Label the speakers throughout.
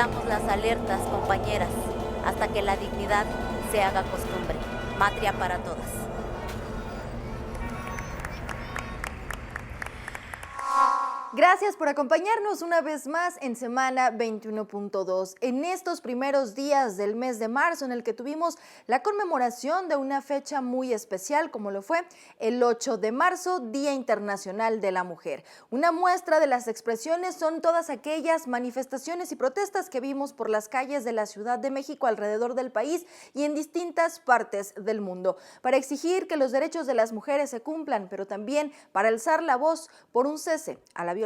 Speaker 1: Mantengamos las alertas, compañeras, hasta que la dignidad se haga costumbre. Matria para todas.
Speaker 2: Gracias por acompañarnos una vez más en Semana 21.2. En estos primeros días del mes de marzo, en el que tuvimos la conmemoración de una fecha muy especial, como lo fue el 8 de marzo, Día Internacional de la Mujer. Una muestra de las expresiones son todas aquellas manifestaciones y protestas que vimos por las calles de la Ciudad de México, alrededor del país y en distintas partes del mundo, para exigir que los derechos de las mujeres se cumplan, pero también para alzar la voz por un cese a la violencia.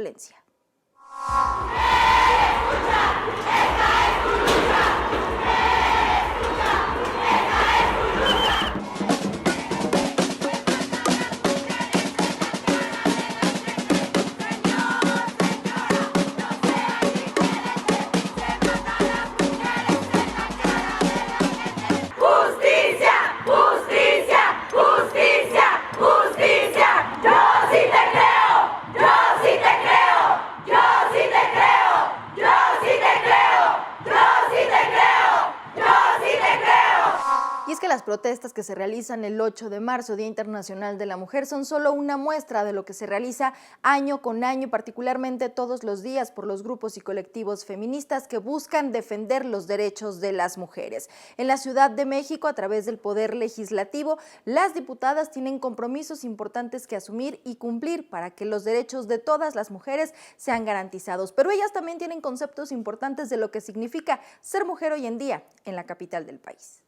Speaker 2: Las protestas que se realizan el 8 de marzo, Día Internacional de la Mujer, son solo una muestra de lo que se realiza año con año, particularmente todos los días por los grupos y colectivos feministas que buscan defender los derechos de las mujeres. En la Ciudad de México, a través del Poder Legislativo, las diputadas tienen compromisos importantes que asumir y cumplir para que los derechos de todas las mujeres sean garantizados. Pero ellas también tienen conceptos importantes de lo que significa ser mujer hoy en día en la capital del país.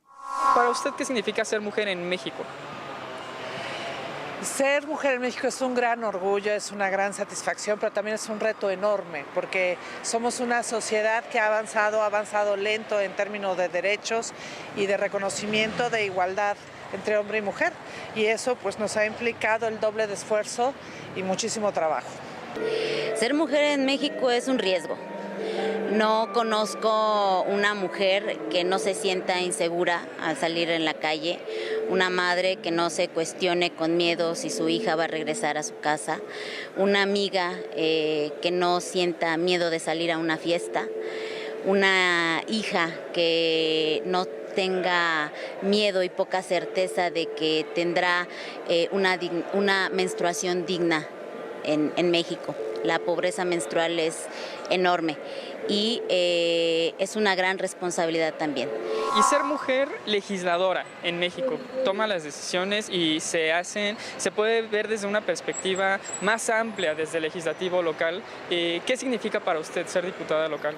Speaker 3: Para usted, ¿qué significa ser mujer en México?
Speaker 4: Ser mujer en México es un gran orgullo, es una gran satisfacción, pero también es un reto enorme, porque somos una sociedad que ha avanzado lento en términos de derechos y de reconocimiento de igualdad entre hombre y mujer, y eso pues nos ha implicado el doble de esfuerzo y muchísimo trabajo.
Speaker 1: Ser mujer en México es un riesgo. No conozco una mujer que no se sienta insegura al salir en la calle, una madre que no se cuestione con miedo si su hija va a regresar a su casa, una amiga que no sienta miedo de salir a una fiesta, una hija que no tenga miedo y poca certeza de que tendrá una menstruación digna en México. La pobreza menstrual es enorme y es una gran responsabilidad también.
Speaker 3: Y ser mujer legisladora en México, toma las decisiones y se puede ver desde una perspectiva más amplia desde el legislativo local. ¿Qué significa para usted ser diputada local?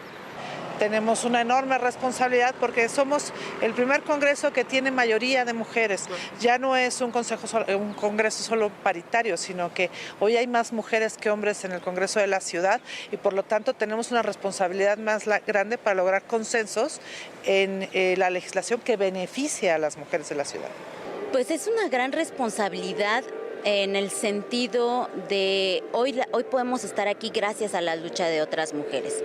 Speaker 4: Tenemos una enorme responsabilidad porque somos el primer congreso que tiene mayoría de mujeres. Ya no es un congreso solo paritario, sino que hoy hay más mujeres que hombres en el Congreso de la Ciudad y por lo tanto tenemos una responsabilidad más grande para lograr consensos en la legislación que beneficie a las mujeres de la ciudad.
Speaker 1: Pues es una gran responsabilidad en el sentido de hoy podemos estar aquí gracias a la lucha de otras mujeres.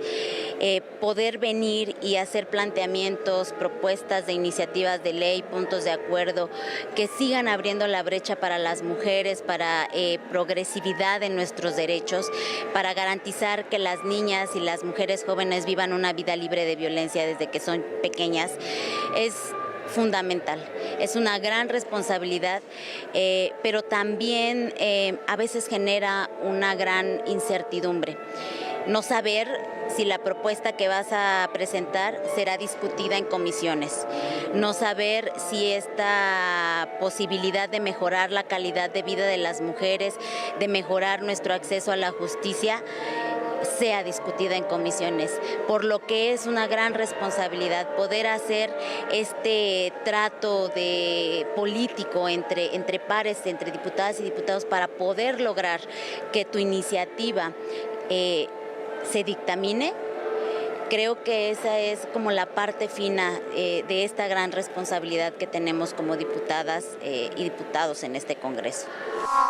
Speaker 1: Poder venir y hacer planteamientos, propuestas de iniciativas de ley, puntos de acuerdo, que sigan abriendo la brecha para las mujeres, para progresividad en nuestros derechos, para garantizar que las niñas y las mujeres jóvenes vivan una vida libre de violencia desde que son pequeñas, es fundamental. Es una gran responsabilidad, pero también a veces genera una gran incertidumbre. No saber si la propuesta que vas a presentar será discutida en comisiones. No saber si esta posibilidad de mejorar la calidad de vida de las mujeres, de mejorar nuestro acceso a la justicia, sea discutida en comisiones, por lo que es una gran responsabilidad poder hacer este trato de político entre pares, entre diputadas y diputados, para poder lograr que tu iniciativa se dictamine. Creo que esa es como la parte fina de esta gran responsabilidad que tenemos como diputadas y diputados en este Congreso.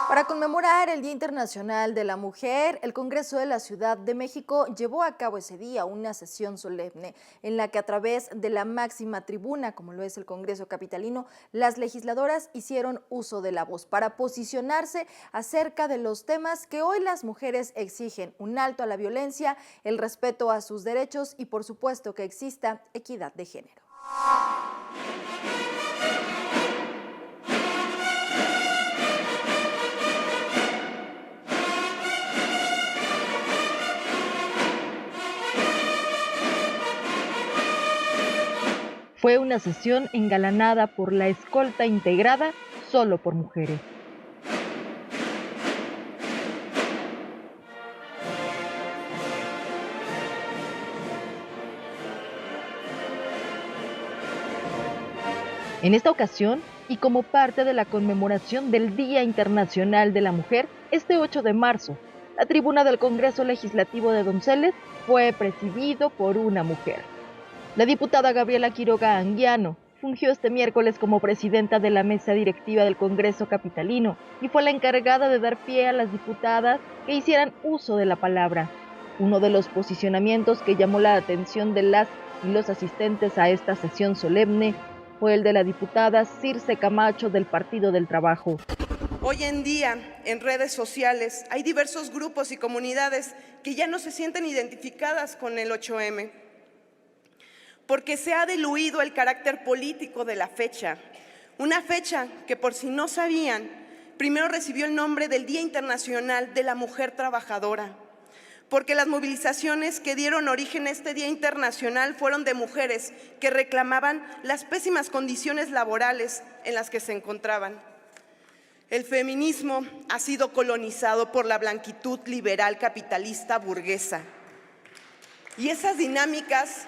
Speaker 2: Para conmemorar el Día Internacional de la Mujer, el Congreso de la Ciudad de México llevó a cabo ese día una sesión solemne en la que a través de la máxima tribuna, como lo es el Congreso capitalino, las legisladoras hicieron uso de la voz para posicionarse acerca de los temas que hoy las mujeres exigen: un alto a la violencia, el respeto a sus derechos derechos y por supuesto que exista equidad de género.
Speaker 5: Fue una sesión engalanada por la escolta integrada solo por mujeres. En esta ocasión, y como parte de la conmemoración del Día Internacional de la Mujer, este 8 de marzo, la tribuna del Congreso Legislativo de Donceles fue presidido por una mujer. La diputada Gabriela Quiroga Anguiano fungió este miércoles como presidenta de la mesa directiva del Congreso Capitalino y fue la encargada de dar pie a las diputadas que hicieran uso de la palabra. Uno de los posicionamientos que llamó la atención de las y los asistentes a esta sesión solemne fue el de la diputada Circe Camacho del Partido del Trabajo.
Speaker 6: Hoy en día, en redes sociales, hay diversos grupos y comunidades que ya no se sienten identificadas con el 8M, porque se ha diluido el carácter político de la fecha. Una fecha que, por si no sabían, primero recibió el nombre del Día Internacional de la Mujer Trabajadora, porque las movilizaciones que dieron origen a este Día Internacional fueron de mujeres que reclamaban las pésimas condiciones laborales en las que se encontraban. El feminismo ha sido colonizado por la blanquitud liberal capitalista burguesa, y esas dinámicas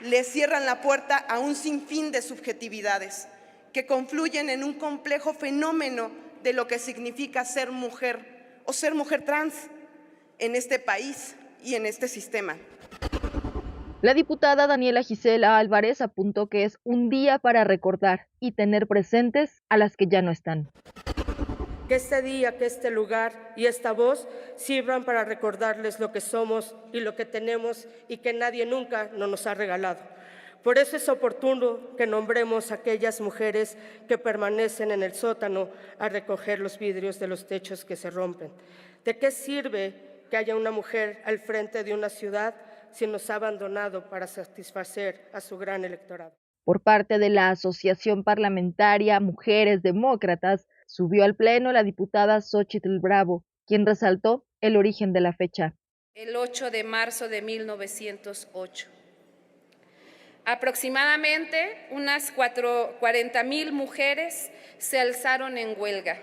Speaker 6: le cierran la puerta a un sinfín de subjetividades que confluyen en un complejo fenómeno de lo que significa ser mujer o ser mujer trans en este país y en este sistema.
Speaker 5: La diputada Daniela Gisela Álvarez apuntó que es un día para recordar y tener presentes a las que ya no están.
Speaker 7: Que este día, que este lugar y esta voz sirvan para recordarles lo que somos y lo que tenemos y que nadie nunca nos ha regalado. Por eso es oportuno que nombremos a aquellas mujeres que permanecen en el sótano a recoger los vidrios de los techos que se rompen. ¿De qué sirve que haya una mujer al frente de una ciudad si nos ha abandonado para satisfacer a su gran electorado?
Speaker 5: Por parte de la Asociación Parlamentaria Mujeres Demócratas, subió al pleno la diputada Xóchitl Bravo, quien resaltó el origen de la fecha.
Speaker 8: El 8 de marzo de 1908. Aproximadamente unas 40,000 mujeres se alzaron en huelga.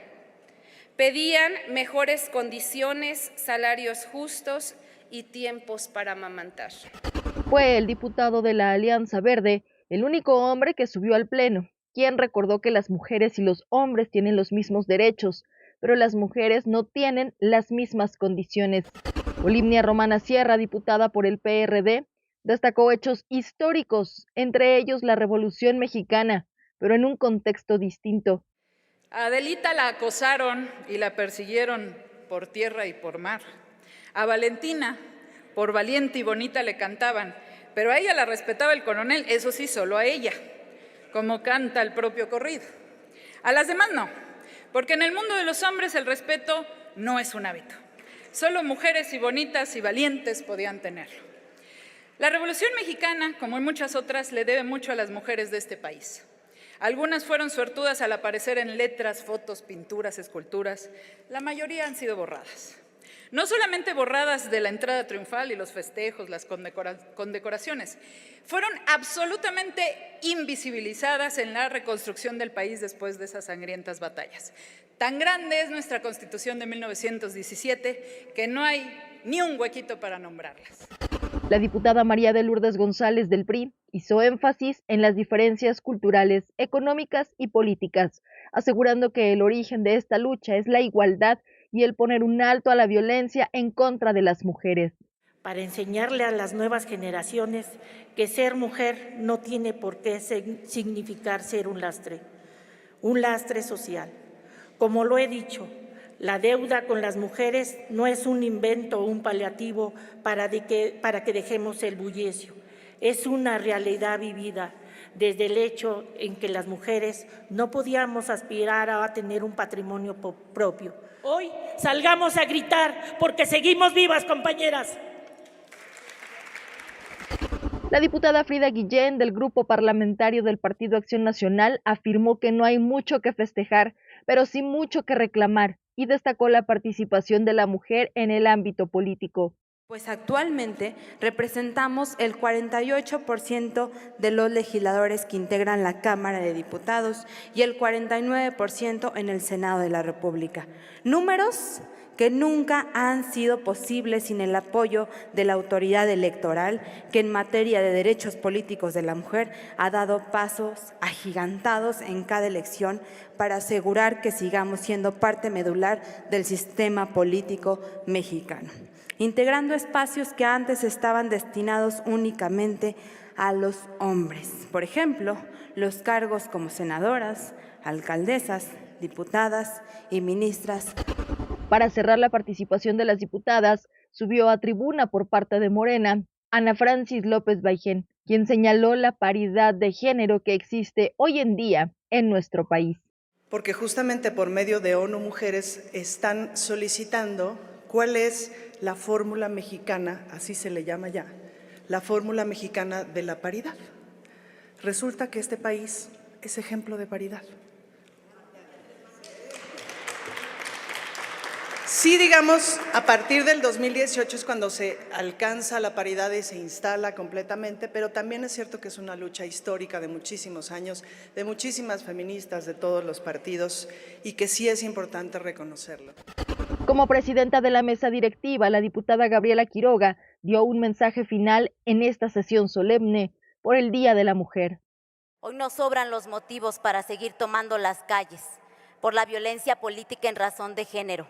Speaker 8: Pedían mejores condiciones, salarios justos y tiempos para amamantar.
Speaker 5: Fue el diputado de la Alianza Verde el único hombre que subió al pleno, quien recordó que las mujeres y los hombres tienen los mismos derechos, pero las mujeres no tienen las mismas condiciones. Olimnia Romana Sierra, diputada por el PRD, destacó hechos históricos, entre ellos la Revolución Mexicana, pero en un contexto distinto.
Speaker 9: A Adelita la acosaron y la persiguieron por tierra y por mar. A Valentina, por valiente y bonita le cantaban, pero a ella la respetaba el coronel, eso sí, solo a ella, como canta el propio corrido. A las demás no, porque en el mundo de los hombres el respeto no es un hábito. Solo mujeres y bonitas y valientes podían tenerlo. La Revolución Mexicana, como en muchas otras, le debe mucho a las mujeres de este país. Algunas fueron suertudas al aparecer en letras, fotos, pinturas, esculturas. La mayoría han sido borradas. No solamente borradas de la entrada triunfal y los festejos, las condecoraciones, fueron absolutamente invisibilizadas en la reconstrucción del país después de esas sangrientas batallas. Tan grande es nuestra Constitución de 1917 que no hay ni un huequito para nombrarlas.
Speaker 5: La diputada María de Lourdes González del PRI hizo énfasis en las diferencias culturales, económicas y políticas, asegurando que el origen de esta lucha es la igualdad y el poner un alto a la violencia en contra de las mujeres.
Speaker 10: Para enseñarle a las nuevas generaciones que ser mujer no tiene por qué significar ser un lastre social. Como lo he dicho, la deuda con las mujeres no es un invento o un paliativo para que dejemos el bullicio. Es una realidad vivida desde el hecho en que las mujeres no podíamos aspirar a tener un patrimonio propio. Hoy salgamos a gritar porque seguimos vivas, compañeras.
Speaker 5: La diputada Frida Guillén, del grupo parlamentario del Partido Acción Nacional, afirmó que no hay mucho que festejar, pero sí mucho que reclamar, y destacó la participación de la mujer en el ámbito político.
Speaker 11: Pues actualmente representamos el 48% de los legisladores que integran la Cámara de Diputados y el 49% en el Senado de la República. Números que nunca han sido posibles sin el apoyo de la autoridad electoral, que en materia de derechos políticos de la mujer ha dado pasos agigantados en cada elección para asegurar que sigamos siendo parte medular del sistema político mexicano, integrando espacios que antes estaban destinados únicamente a los hombres. Por ejemplo, los cargos como senadoras, alcaldesas, diputadas y ministras.
Speaker 5: Para cerrar la participación de las diputadas, subió a tribuna por parte de Morena Ana Francis López Baijén, quien señaló la paridad de género que existe hoy en día en nuestro país.
Speaker 12: Porque justamente por medio de ONU Mujeres están solicitando cuál es la fórmula mexicana, así se le llama ya, la fórmula mexicana de la paridad. Resulta que este país es ejemplo de paridad. Sí, digamos, a partir del 2018 es cuando se alcanza la paridad y se instala completamente, pero también es cierto que es una lucha histórica de muchísimos años, de muchísimas feministas de todos los partidos, y que sí es importante reconocerlo.
Speaker 5: Como presidenta de la mesa directiva, la diputada Gabriela Quiroga dio un mensaje final en esta sesión solemne por el Día de la Mujer.
Speaker 1: Hoy nos sobran los motivos para seguir tomando las calles, por la violencia política en razón de género,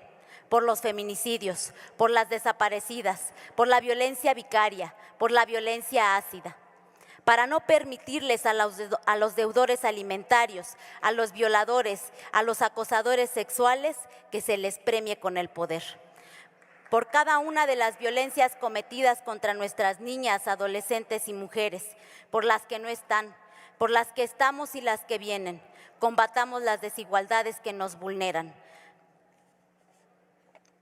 Speaker 1: por los feminicidios, por las desaparecidas, por la violencia vicaria, por la violencia ácida, para no permitirles a los deudores alimentarios, a los violadores, a los acosadores sexuales, que se les premie con el poder. Por cada una de las violencias cometidas contra nuestras niñas, adolescentes y mujeres, por las que no están, por las que estamos y las que vienen, combatamos las desigualdades que nos vulneran.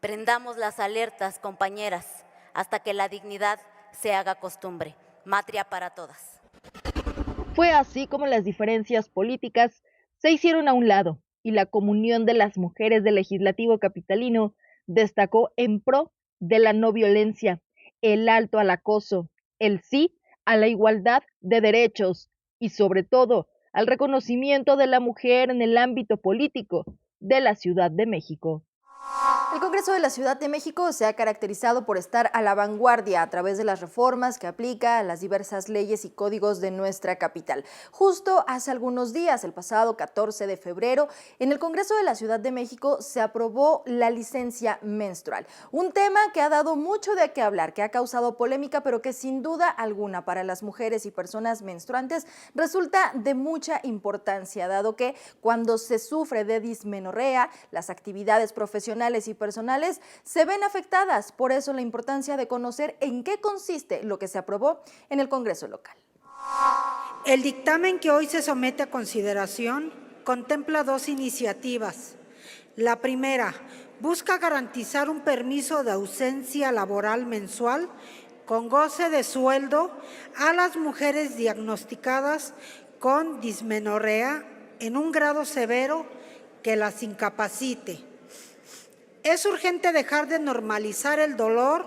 Speaker 1: Prendamos las alertas, compañeras, hasta que la dignidad se haga costumbre. Matria para todas.
Speaker 5: Fue así como las diferencias políticas se hicieron a un lado y la comunión de las mujeres del Legislativo capitalino destacó en pro de la no violencia, el alto al acoso, el sí a la igualdad de derechos y sobre todo al reconocimiento de la mujer en el ámbito político de la Ciudad de México.
Speaker 2: El Congreso de la Ciudad de México se ha caracterizado por estar a la vanguardia a través de las reformas que aplica a las diversas leyes y códigos de nuestra capital. Justo hace algunos días, el pasado 14 de febrero, en el Congreso de la Ciudad de México se aprobó la licencia menstrual, un tema que ha dado mucho de qué hablar, que ha causado polémica, pero que sin duda alguna para las mujeres y personas menstruantes resulta de mucha importancia, dado que cuando se sufre de dismenorrea, las actividades profesionales y personales se ven afectadas. Por eso la importancia de conocer en qué consiste lo que se aprobó en el Congreso local.
Speaker 13: El dictamen que hoy se somete a consideración contempla dos iniciativas. La primera busca garantizar un permiso de ausencia laboral mensual con goce de sueldo a las mujeres diagnosticadas con dismenorrea en un grado severo que las incapacite. Es urgente dejar de normalizar el dolor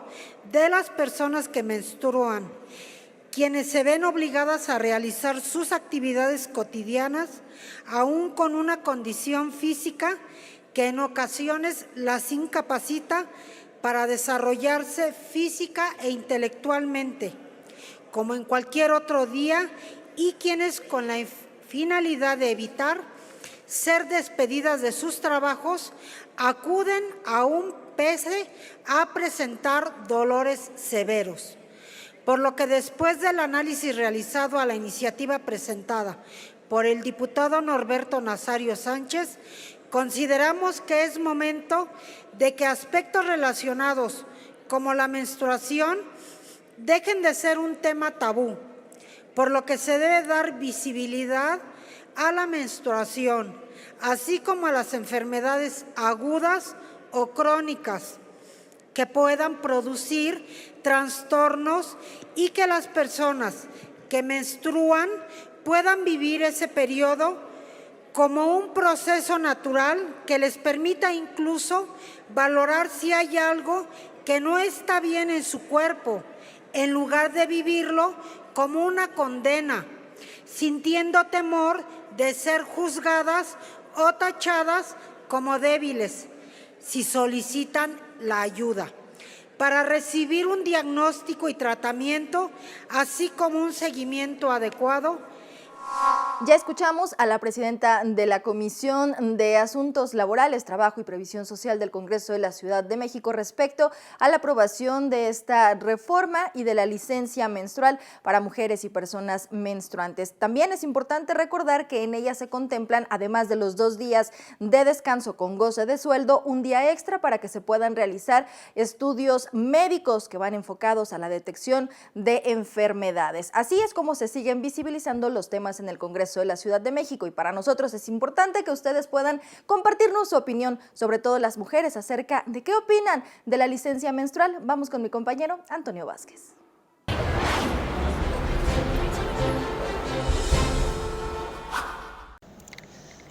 Speaker 13: de las personas que menstruan, quienes se ven obligadas a realizar sus actividades cotidianas, aún con una condición física que en ocasiones las incapacita para desarrollarse física e intelectualmente, como en cualquier otro día, y quienes con la finalidad de evitar ser despedidas de sus trabajos, acuden aún pese a presentar dolores severos. Por lo que después del análisis realizado a la iniciativa presentada por el diputado Norberto Nazario Sánchez, consideramos que es momento de que aspectos relacionados como la menstruación dejen de ser un tema tabú, por lo que se debe dar visibilidad a la menstruación, así como a las enfermedades agudas o crónicas, que puedan producir trastornos y que las personas que menstruan puedan vivir ese periodo como un proceso natural que les permita incluso valorar si hay algo que no está bien en su cuerpo, en lugar de vivirlo como una condena, sintiendo temor de ser juzgadas o tachadas como débiles si solicitan la ayuda para recibir un diagnóstico y tratamiento, así como un seguimiento adecuado.
Speaker 2: Ya escuchamos a la presidenta de la Comisión de Asuntos Laborales, Trabajo y Previsión Social del Congreso de la Ciudad de México respecto a la aprobación de esta reforma y de la licencia menstrual para mujeres y personas menstruantes. También es importante recordar que en ella se contemplan, además de los 2 días de descanso con goce de sueldo, un día extra para que se puedan realizar estudios médicos que van enfocados a la detección de enfermedades. Así es como se siguen visibilizando los temas en el Congreso de la Ciudad de México, y para nosotros es importante que ustedes puedan compartirnos su opinión, sobre todo las mujeres, acerca de qué opinan de la licencia menstrual. Vamos con mi compañero Antonio Vázquez.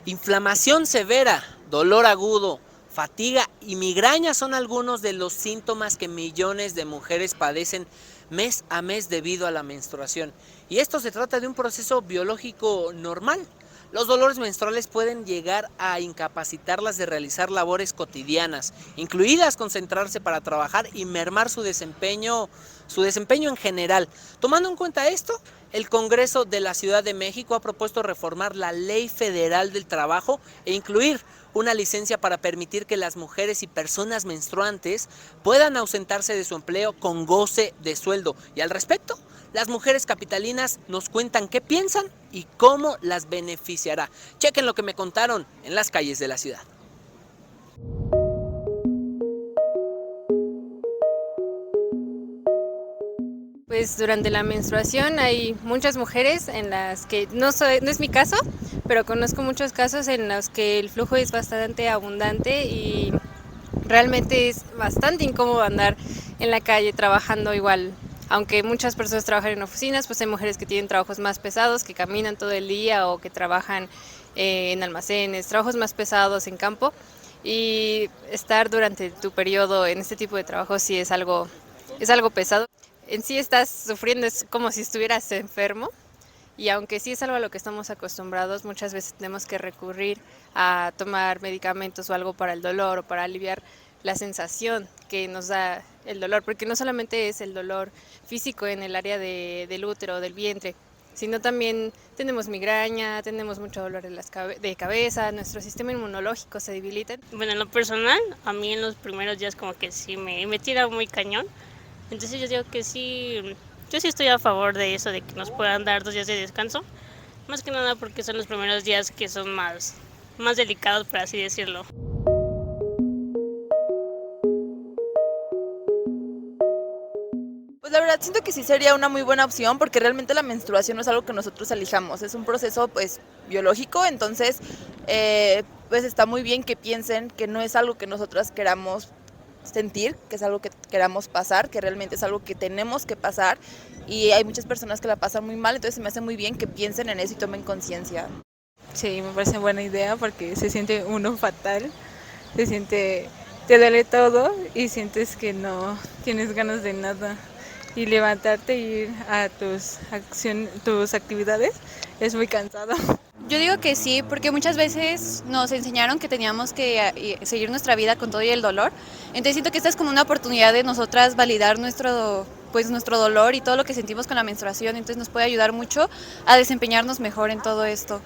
Speaker 14: Inflamación severa, dolor agudo, fatiga y migraña son algunos de los síntomas que millones de mujeres padecen mes a mes debido a la menstruación. Y esto se trata de un proceso biológico normal. Los dolores menstruales pueden llegar a incapacitarlas de realizar labores cotidianas, incluidas concentrarse para trabajar y mermar su desempeño en general. Tomando en cuenta esto, el Congreso de la Ciudad de México ha propuesto reformar la Ley Federal del Trabajo e incluir una licencia para permitir que las mujeres y personas menstruantes puedan ausentarse de su empleo con goce de sueldo. Y al respecto, las mujeres capitalinas nos cuentan qué piensan y cómo las beneficiará. Chequen lo que me contaron en las calles de la ciudad.
Speaker 15: Pues durante la menstruación hay muchas mujeres en las que, no es mi caso, pero conozco muchos casos en los que el flujo es bastante abundante y realmente es bastante incómodo andar en la calle trabajando igual. Aunque muchas personas trabajan en oficinas, pues hay mujeres que tienen trabajos más pesados, que caminan todo el día o que trabajan en almacenes, trabajos más pesados en campo, y estar durante tu periodo en este tipo de trabajo sí es algo pesado. En sí estás sufriendo, es como si estuvieras enfermo, y aunque sí es algo a lo que estamos acostumbrados, muchas veces tenemos que recurrir a tomar medicamentos o algo para el dolor o para aliviar la sensación que nos da el dolor, porque no solamente es el dolor físico en el área del útero o del vientre, sino también tenemos migraña, tenemos mucho dolor de cabeza, nuestro sistema inmunológico se debilita.
Speaker 16: Bueno, en lo personal, a mí en los primeros días como que sí me tira muy cañón. Entonces yo digo que sí, yo sí estoy a favor de eso, de que nos puedan dar 2 días de descanso. Más que nada porque son los primeros días que son más delicados, por así decirlo.
Speaker 17: Pues la verdad siento que sí sería una muy buena opción, porque realmente la menstruación no es algo que nosotros elijamos, es un proceso pues biológico, entonces pues está muy bien que piensen que no es algo que nosotras queramos sentir, que es algo que queramos pasar, que realmente es algo que tenemos que pasar, y hay muchas personas que la pasan muy mal, entonces se me hace muy bien que piensen en eso y tomen conciencia.
Speaker 18: Sí, me parece buena idea porque se siente uno fatal, te duele todo y sientes que no tienes ganas de nada, y levantarte e ir a tus actividades es muy cansado.
Speaker 19: Yo digo que sí, porque muchas veces nos enseñaron que teníamos que seguir nuestra vida con todo y el dolor. Entonces siento que esta es como una oportunidad de nosotras validar nuestro dolor y todo lo que sentimos con la menstruación. Entonces nos puede ayudar mucho a desempeñarnos mejor en todo esto.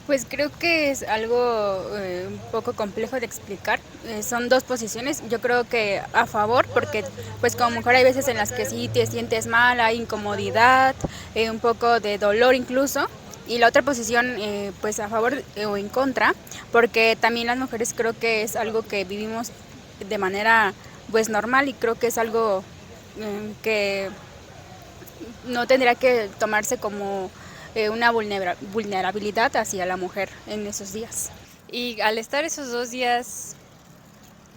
Speaker 20: Pues creo que es algo un poco complejo de explicar. Son 2 posiciones. Yo creo que a favor, porque pues como mujer hay veces en las que sí te sientes mal, hay incomodidad, un poco de dolor incluso. Y la otra posición pues a favor o en contra, porque también las mujeres creo que es algo que vivimos de manera pues normal, y creo que es algo que no tendría que tomarse como una vulnerabilidad hacia la mujer en esos días.
Speaker 15: Y al estar esos 2 días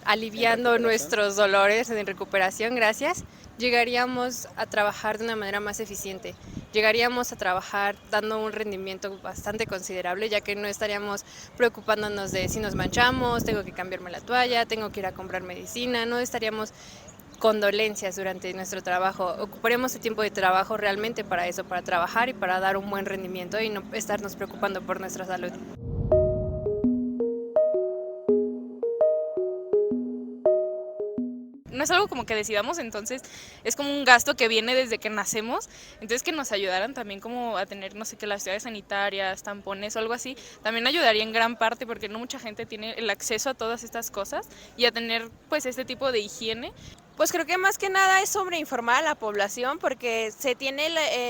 Speaker 15: aliviando nuestros dolores en recuperación, gracias, llegaríamos a trabajar de una manera más eficiente. Llegaríamos a trabajar dando un rendimiento bastante considerable, ya que no estaríamos preocupándonos de si nos manchamos, tengo que cambiarme la toalla, tengo que ir a comprar medicina, no estaríamos con dolencias durante nuestro trabajo. Ocuparemos el tiempo de trabajo realmente para eso, para trabajar y para dar un buen rendimiento y no estarnos preocupando por nuestra salud.
Speaker 21: No es algo como que decidamos, entonces es como un gasto que viene desde que nacemos, entonces que nos ayudaran también como a tener, no sé, que las ciudades sanitarias, tampones o algo así, también ayudaría en gran parte porque no mucha gente tiene el acceso a todas estas cosas y a tener pues este tipo de higiene.
Speaker 22: Pues creo que más que nada es sobreinformar a la población porque se tiene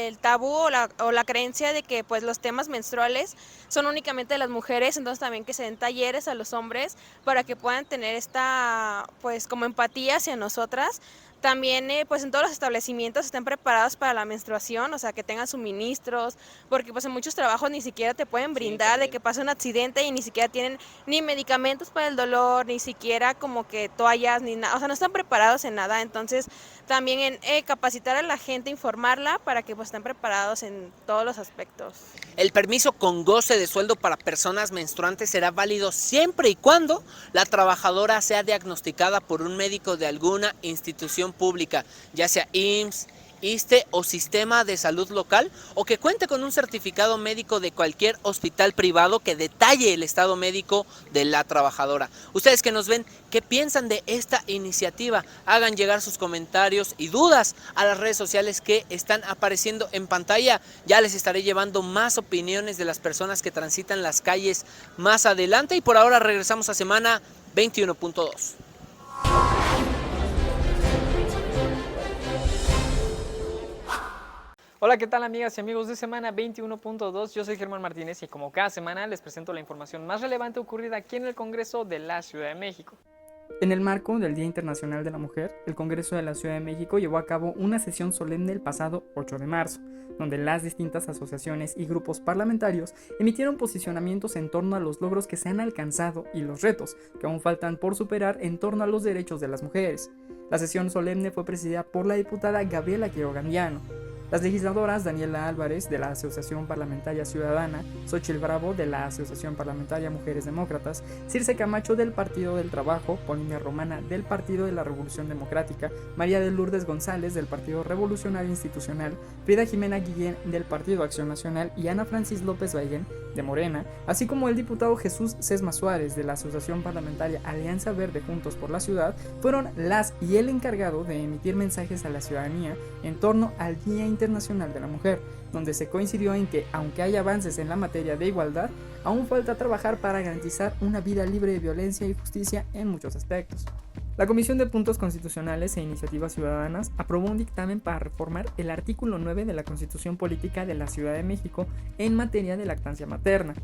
Speaker 22: el tabú o la creencia de que pues los temas menstruales son únicamente de las mujeres, entonces también que se den talleres a los hombres para que puedan tener esta pues como empatía hacia nosotras. También pues en todos los establecimientos estén preparados para la menstruación, o sea que tengan suministros, porque pues en muchos trabajos ni siquiera te pueden brindar de que pase un accidente y ni siquiera tienen ni medicamentos para el dolor, ni siquiera como que toallas, ni nada, o sea no están preparados en nada, entonces también en capacitar a la gente, informarla para que pues estén preparados en todos los aspectos.
Speaker 14: El permiso con goce de sueldo para personas menstruantes será válido siempre y cuando la trabajadora sea diagnosticada por un médico de alguna institución pública, ya sea IMSS, ISSSTE o sistema de salud local, o que cuente con un certificado médico de cualquier hospital privado que detalle el estado médico de la trabajadora. Ustedes que nos ven, ¿qué piensan de esta iniciativa? Hagan llegar sus comentarios y dudas a las redes sociales que están apareciendo en pantalla. Ya les estaré llevando más opiniones de las personas que transitan las calles más adelante, y por ahora regresamos a semana 21.2.
Speaker 3: Hola, ¿qué tal amigas y amigos de Semana 21.2? Yo soy Germán Martínez y como cada semana les presento la información más relevante ocurrida aquí en el Congreso de la Ciudad de México.
Speaker 23: En el marco del Día Internacional de la Mujer, el Congreso de la Ciudad de México llevó a cabo una sesión solemne el pasado 8 de marzo, donde las distintas asociaciones y grupos parlamentarios emitieron posicionamientos en torno a los logros que se han alcanzado y los retos que aún faltan por superar en torno a los derechos de las mujeres. La sesión solemne fue presidida por la diputada Gabriela Quiroga Anguiano. Las legisladoras Daniela Álvarez de la Asociación Parlamentaria Ciudadana, Xochitl Bravo de la Asociación Parlamentaria Mujeres Demócratas, Circe Camacho del Partido del Trabajo, Paulina Romana del Partido de la Revolución Democrática, María de Lourdes González del Partido Revolucionario Institucional, Frida Jimena Guillén del Partido Acción Nacional y Ana Francis López Baillén de Morena, así como el diputado Jesús Sesma Suárez de la Asociación Parlamentaria Alianza Verde Juntos por la Ciudad, fueron las y el encargado de emitir mensajes a la ciudadanía en torno al Día Internacional de la Mujer, donde se coincidió en que, aunque hay avances en la materia de igualdad, aún falta trabajar para garantizar una vida libre de violencia y justicia en muchos aspectos. La Comisión de Puntos Constitucionales e Iniciativas Ciudadanas aprobó un dictamen para reformar el artículo 9 de la Constitución Política de la Ciudad de México en materia de lactancia materna.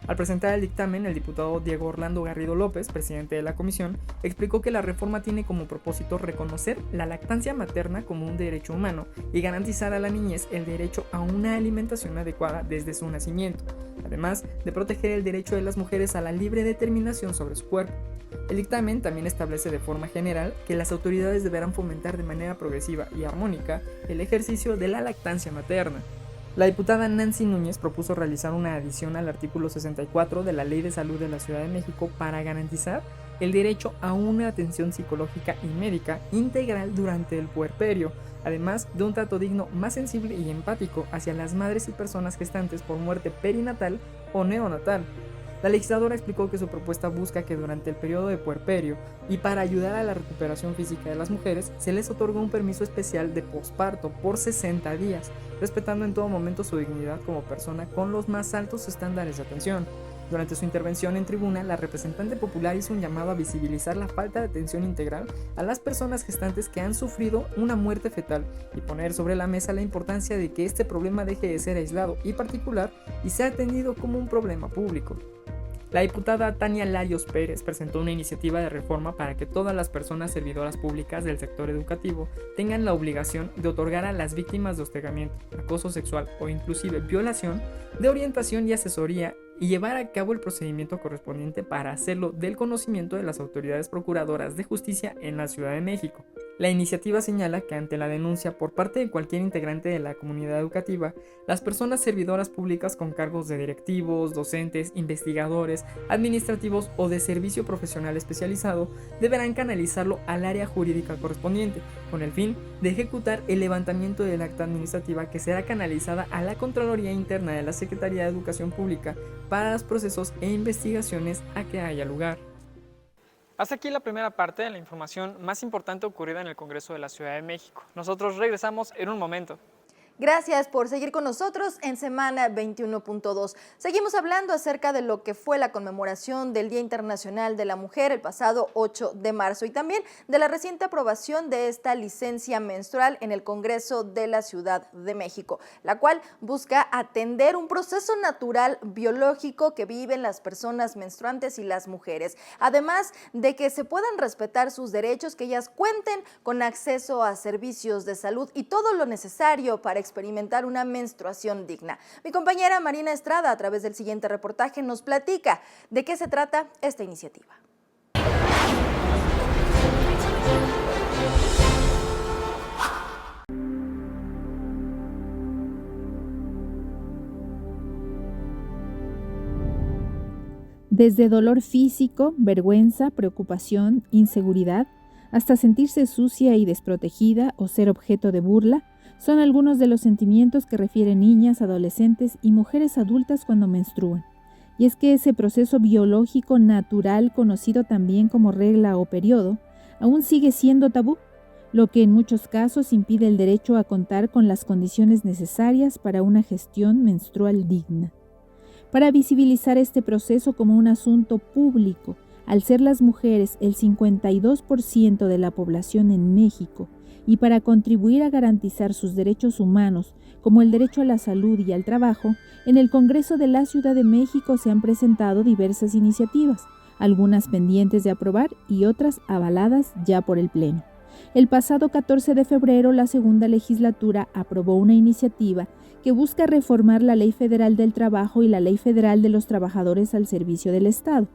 Speaker 23: Al presentar el dictamen, el diputado Diego Orlando Garrido López, presidente de la comisión, explicó que la reforma tiene como propósito reconocer la lactancia materna como un derecho humano y garantizar a la niñez el derecho a una alimentación adecuada desde su nacimiento, además de proteger el derecho de las mujeres a la libre determinación sobre su cuerpo. El dictamen también establece de forma general que las autoridades deberán fomentar de manera progresiva y armónica el ejercicio de la lactancia materna. La diputada Nancy Núñez propuso realizar una adición al artículo 64 de la Ley de Salud de la Ciudad de México para garantizar el derecho a una atención psicológica y médica integral durante el puerperio, además de un trato digno más sensible y empático hacia las madres y personas gestantes por muerte perinatal o neonatal. La legisladora explicó que su propuesta busca que durante el periodo de puerperio y para ayudar a la recuperación física de las mujeres se les otorgue un permiso especial de posparto por 60 días, respetando en todo momento su dignidad como persona con los más altos estándares de atención. Durante su intervención en tribuna, la representante popular hizo un llamado a visibilizar la falta de atención integral a las personas gestantes que han sufrido una muerte fetal y poner sobre la mesa la importancia de que este problema deje de ser aislado y particular y sea atendido como un problema público. La diputada Tania Larios Pérez presentó una iniciativa de reforma para que todas las personas servidoras públicas del sector educativo tengan la obligación de otorgar a las víctimas de hostigamiento, acoso sexual o inclusive violación de orientación y asesoría y llevar a cabo el procedimiento correspondiente para hacerlo del conocimiento de las autoridades procuradoras de justicia en la Ciudad de México. La iniciativa señala que ante la denuncia por parte de cualquier integrante de la comunidad educativa, las personas servidoras públicas con cargos de directivos, docentes, investigadores, administrativos o de servicio profesional especializado deberán canalizarlo al área jurídica correspondiente, con el fin de ejecutar el levantamiento del acta administrativa que será canalizada a la Contraloría Interna de la Secretaría de Educación Pública para los procesos e investigaciones a que haya lugar.
Speaker 3: Hasta aquí la primera parte de la información más importante ocurrida en el Congreso de la Ciudad de México. Nosotros regresamos en un momento.
Speaker 2: Gracias por seguir con nosotros en Semana 21.2. Seguimos hablando acerca de lo que fue la conmemoración del Día Internacional de la Mujer el pasado 8 de marzo y también de la reciente aprobación de esta licencia menstrual en el Congreso de la Ciudad de México, la cual busca atender un proceso natural biológico que viven las personas menstruantes y las mujeres, además de que se puedan respetar sus derechos, que ellas cuenten con acceso a servicios de salud y todo lo necesario para experimentar una menstruación digna. Mi compañera Marina Estrada, a través del siguiente reportaje, nos platica de qué se trata esta iniciativa.
Speaker 4: Desde dolor físico, vergüenza, preocupación, inseguridad, hasta sentirse sucia y desprotegida o ser objeto de burla, son algunos de los sentimientos que refieren niñas, adolescentes y mujeres adultas cuando menstruan. Y es que ese proceso biológico natural, conocido también como regla o periodo, aún sigue siendo tabú, lo que en muchos casos impide el derecho a contar con las condiciones necesarias para una gestión menstrual digna. Para visibilizar este proceso como un asunto público, al ser las mujeres el 52% de la población en México, y para contribuir a garantizar sus derechos humanos, como el derecho a la salud y al trabajo, en el Congreso de la Ciudad de México se han presentado diversas iniciativas, algunas pendientes de aprobar y otras avaladas ya por el Pleno. El pasado 14 de febrero, la segunda legislatura aprobó una iniciativa que busca reformar la Ley Federal del Trabajo y la Ley Federal de los Trabajadores al Servicio del Estado,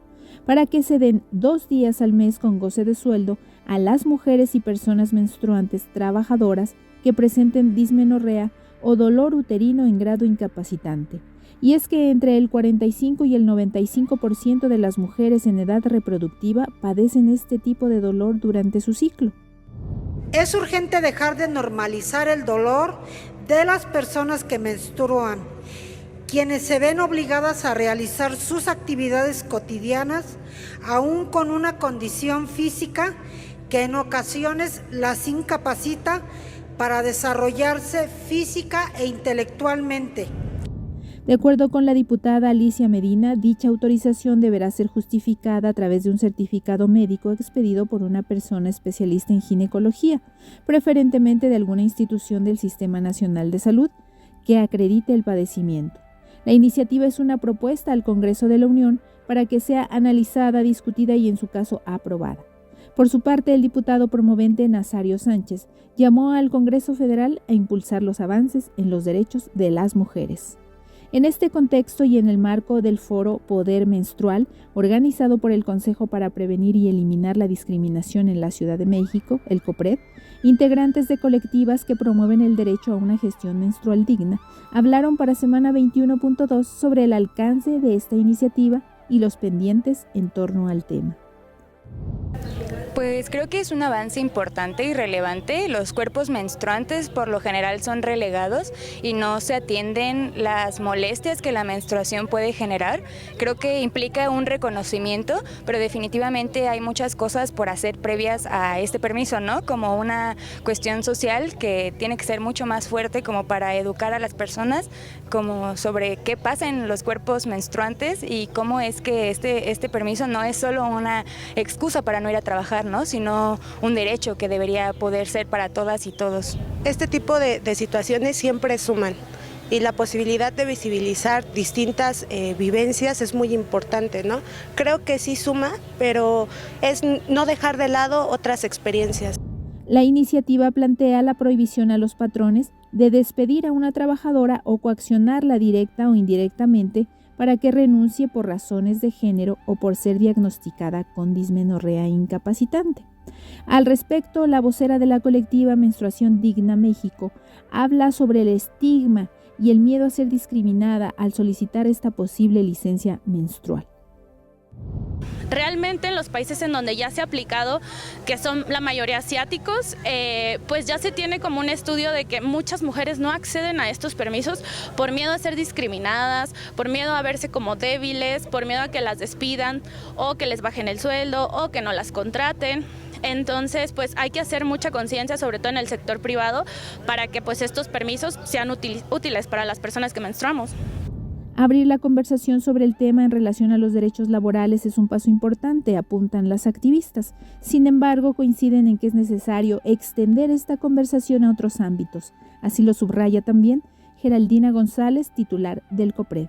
Speaker 4: para que se den 2 días al mes con goce de sueldo a las mujeres y personas menstruantes trabajadoras que presenten dismenorrea o dolor uterino en grado incapacitante. Y es que entre el 45 y el 95% de las mujeres en edad reproductiva padecen este tipo de dolor durante su ciclo.
Speaker 13: Es urgente dejar de normalizar el dolor de las personas que menstruan, quienes se ven obligadas a realizar sus actividades cotidianas, aún con una condición física que en ocasiones las incapacita para desarrollarse física e intelectualmente.
Speaker 4: De acuerdo con la diputada Alicia Medina, dicha autorización deberá ser justificada a través de un certificado médico expedido por una persona especialista en ginecología, preferentemente de alguna institución del Sistema Nacional de Salud, que acredite el padecimiento. La iniciativa es una propuesta al Congreso de la Unión para que sea analizada, discutida y en su caso aprobada. Por su parte, el diputado promovente Nazario Sánchez llamó al Congreso Federal a impulsar los avances en los derechos de las mujeres. En este contexto y en el marco del foro Poder Menstrual, organizado por el Consejo para Prevenir y Eliminar la Discriminación en la Ciudad de México, el COPRED, integrantes de colectivas que promueven el derecho a una gestión menstrual digna, hablaron para Semana 21.2 sobre el alcance de esta iniciativa y los pendientes en torno al tema.
Speaker 6: Pues creo que es un avance importante y relevante. Los cuerpos menstruantes por lo general son relegados y no se atienden las molestias que la menstruación puede generar. Creo que implica un reconocimiento, pero definitivamente hay muchas cosas por hacer previas a este permiso, ¿no? Como una cuestión social que tiene que ser mucho más fuerte como para educar a las personas como sobre qué pasa en los cuerpos menstruantes y cómo es que este permiso no es solo una excusa para no ir a trabajar, ¿no? Sino un derecho que debería poder ser para todas y todos.
Speaker 7: Este tipo de situaciones siempre suman y la posibilidad de visibilizar distintas vivencias es muy importante, ¿no? Creo que sí suma, pero es no dejar de lado otras experiencias.
Speaker 4: La iniciativa plantea la prohibición a los patrones de despedir a una trabajadora o coaccionarla directa o indirectamente para que renuncie por razones de género o por ser diagnosticada con dismenorrea incapacitante. Al respecto, la vocera de la colectiva Menstruación Digna México habla sobre el estigma y el miedo a ser discriminada al solicitar esta posible licencia menstrual.
Speaker 8: Realmente en los países en donde ya se ha aplicado, que son la mayoría asiáticos, pues ya se tiene como un estudio de que muchas mujeres no acceden a estos permisos por miedo a ser discriminadas, por miedo a verse como débiles, por miedo a que las despidan o que les bajen el sueldo o que no las contraten. Entonces, pues hay que hacer mucha conciencia, sobre todo en el sector privado, para que pues estos permisos sean útiles para las personas que menstruamos.
Speaker 4: Abrir la conversación sobre el tema en relación a los derechos laborales es un paso importante, apuntan las activistas. Sin embargo, coinciden en que es necesario extender esta conversación a otros ámbitos. Así lo subraya también Geraldina González, titular del COPRED.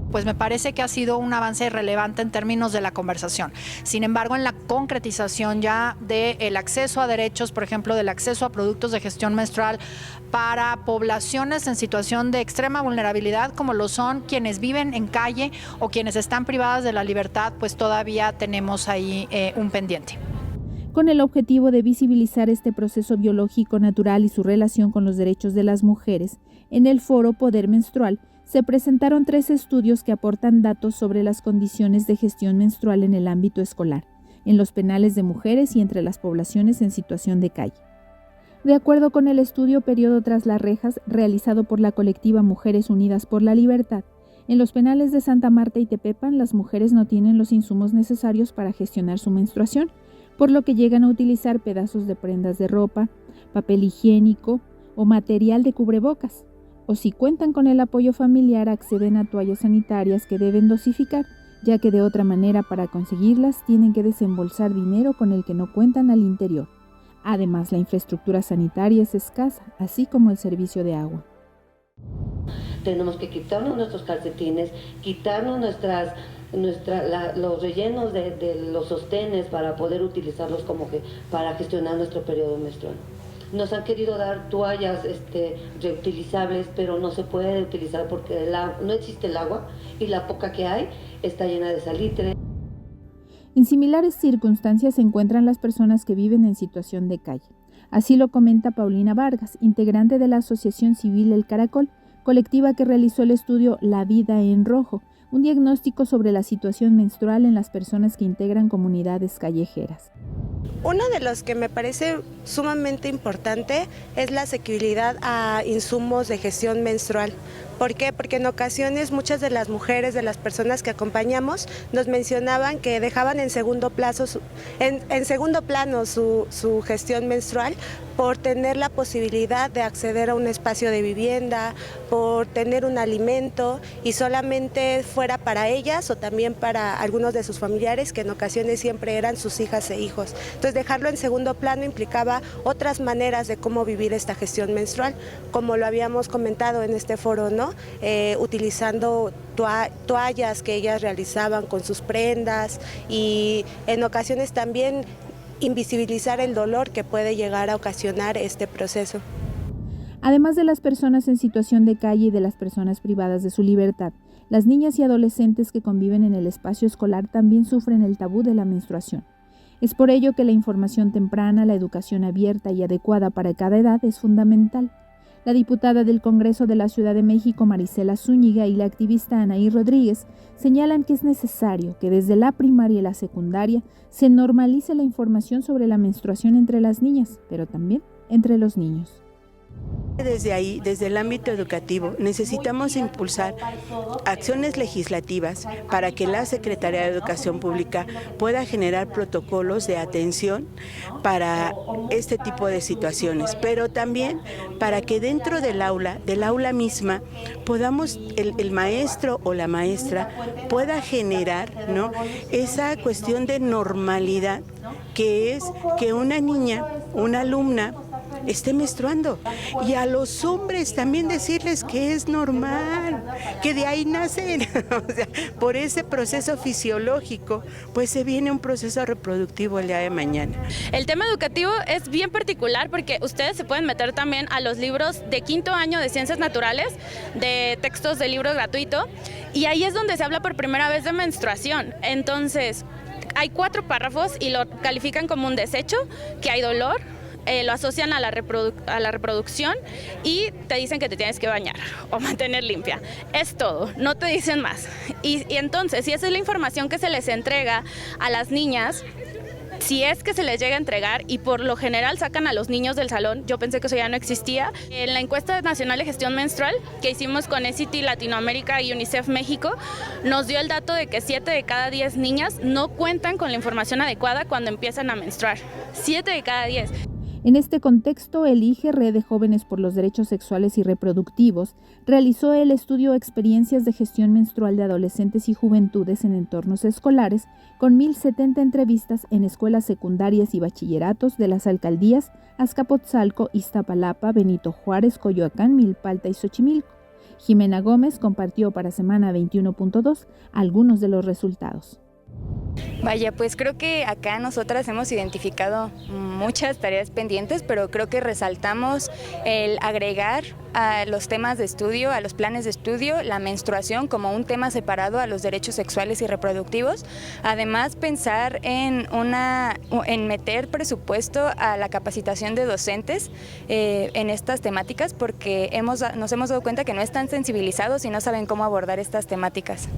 Speaker 9: Pues me parece que ha sido un avance relevante en términos de la conversación. Sin embargo, en la concretización ya del acceso a derechos, por ejemplo, del acceso a productos de gestión menstrual para poblaciones en situación de extrema vulnerabilidad, como lo son quienes viven en calle o quienes están privadas de la libertad, pues todavía tenemos ahí un pendiente.
Speaker 4: Con el objetivo de visibilizar este proceso biológico natural y su relación con los derechos de las mujeres, en el foro Poder Menstrual se presentaron 3 estudios que aportan datos sobre las condiciones de gestión menstrual en el ámbito escolar, en los penales de mujeres y entre las poblaciones en situación de calle. De acuerdo con el estudio Periodo tras las rejas, realizado por la colectiva Mujeres Unidas por la Libertad, en los penales de Santa Marta y Tepepan las mujeres no tienen los insumos necesarios para gestionar su menstruación, por lo que llegan a utilizar pedazos de prendas de ropa, papel higiénico o material de cubrebocas. O si cuentan con el apoyo familiar, acceden a toallas sanitarias que deben dosificar, ya que de otra manera para conseguirlas tienen que desembolsar dinero con el que no cuentan al interior. Además, la infraestructura sanitaria es escasa, así como el servicio de agua.
Speaker 24: Tenemos que quitarnos nuestros calcetines, quitarnos los rellenos de los sostenes para poder utilizarlos como que para gestionar nuestro periodo menstrual. Nos han querido dar toallas reutilizables, pero no se puede utilizar porque no existe el agua y la poca que hay está llena de salitre.
Speaker 4: En similares circunstancias se encuentran las personas que viven en situación de calle. Así lo comenta Paulina Vargas, integrante de la Asociación Civil El Caracol, colectiva que realizó el estudio La Vida en Rojo, un diagnóstico sobre la situación menstrual en las personas que integran comunidades callejeras.
Speaker 7: Uno de los que me parece sumamente importante es la asequibilidad a insumos de gestión menstrual. ¿Por qué? Porque en ocasiones muchas de las mujeres, de las personas que acompañamos, nos mencionaban que dejaban en segundo plano su gestión menstrual por tener la posibilidad de acceder a un espacio de vivienda, por tener un alimento y solamente fuera para ellas o también para algunos de sus familiares, que en ocasiones siempre eran sus hijas e hijos. Entonces dejarlo en segundo plano implicaba otras maneras de cómo vivir esta gestión menstrual, como lo habíamos comentado en este foro, ¿no? Utilizando toallas que ellas realizaban con sus prendas y en ocasiones también invisibilizar el dolor que puede llegar a ocasionar este proceso.
Speaker 4: Además de las personas en situación de calle y de las personas privadas de su libertad, las niñas y adolescentes que conviven en el espacio escolar también sufren el tabú de la menstruación. Es por ello que la información temprana, la educación abierta y adecuada para cada edad es fundamental. La diputada del Congreso de la Ciudad de México, Marisela Zúñiga, y la activista Anaí Rodríguez señalan que es necesario que desde la primaria y la secundaria se normalice la información sobre la menstruación entre las niñas, pero también entre los niños.
Speaker 25: Desde ahí, desde el ámbito educativo, necesitamos impulsar acciones legislativas para que la Secretaría de Educación Pública pueda generar protocolos de atención para este tipo de situaciones, pero también para que dentro del aula misma, podamos, el maestro o la maestra pueda generar, ¿no?, esa cuestión de normalidad, que es que una niña, una alumna, esté menstruando. Y a los hombres también decirles que es normal, que de ahí nacen. O sea, por ese proceso fisiológico, pues se viene un proceso reproductivo el día de mañana.
Speaker 8: El tema educativo es bien particular porque ustedes se pueden meter también a los libros de 5º año de Ciencias Naturales, de textos de libro gratuito, y ahí es donde se habla por primera vez de menstruación. Entonces, hay 4 párrafos y lo califican como un desecho, que hay dolor, lo asocian a la reproducción y te dicen que te tienes que bañar o mantener limpia. Es todo, no te dicen más. Y entonces, si esa es la información que se les entrega a las niñas, si es que se les llega a entregar, y por lo general sacan a los niños del salón, yo pensé que eso ya no existía. En la encuesta nacional de gestión menstrual que hicimos con ECITI Latinoamérica y UNICEF México, nos dio el dato de que 7 de cada 10 niñas no cuentan con la información adecuada cuando empiezan a menstruar. 7 de cada 10.
Speaker 4: En este contexto, el IGE, Red de Jóvenes por los Derechos Sexuales y Reproductivos, realizó el estudio Experiencias de Gestión Menstrual de Adolescentes y Juventudes en Entornos Escolares, con 1,070 entrevistas en escuelas secundarias y bachilleratos de las alcaldías Azcapotzalco, Iztapalapa, Benito Juárez, Coyoacán, Milpalta y Xochimilco. Jimena Gómez compartió para Semana 21.2 algunos de los resultados.
Speaker 6: Vaya, pues creo que acá nosotras hemos identificado muchas tareas pendientes, pero creo que resaltamos el agregar a los temas de estudio, a los planes de estudio, la menstruación como un tema separado a los derechos sexuales y reproductivos. Además, pensar en meter presupuesto a la capacitación de docentes en estas temáticas, porque nos hemos dado cuenta que no están sensibilizados y no saben cómo abordar estas temáticas.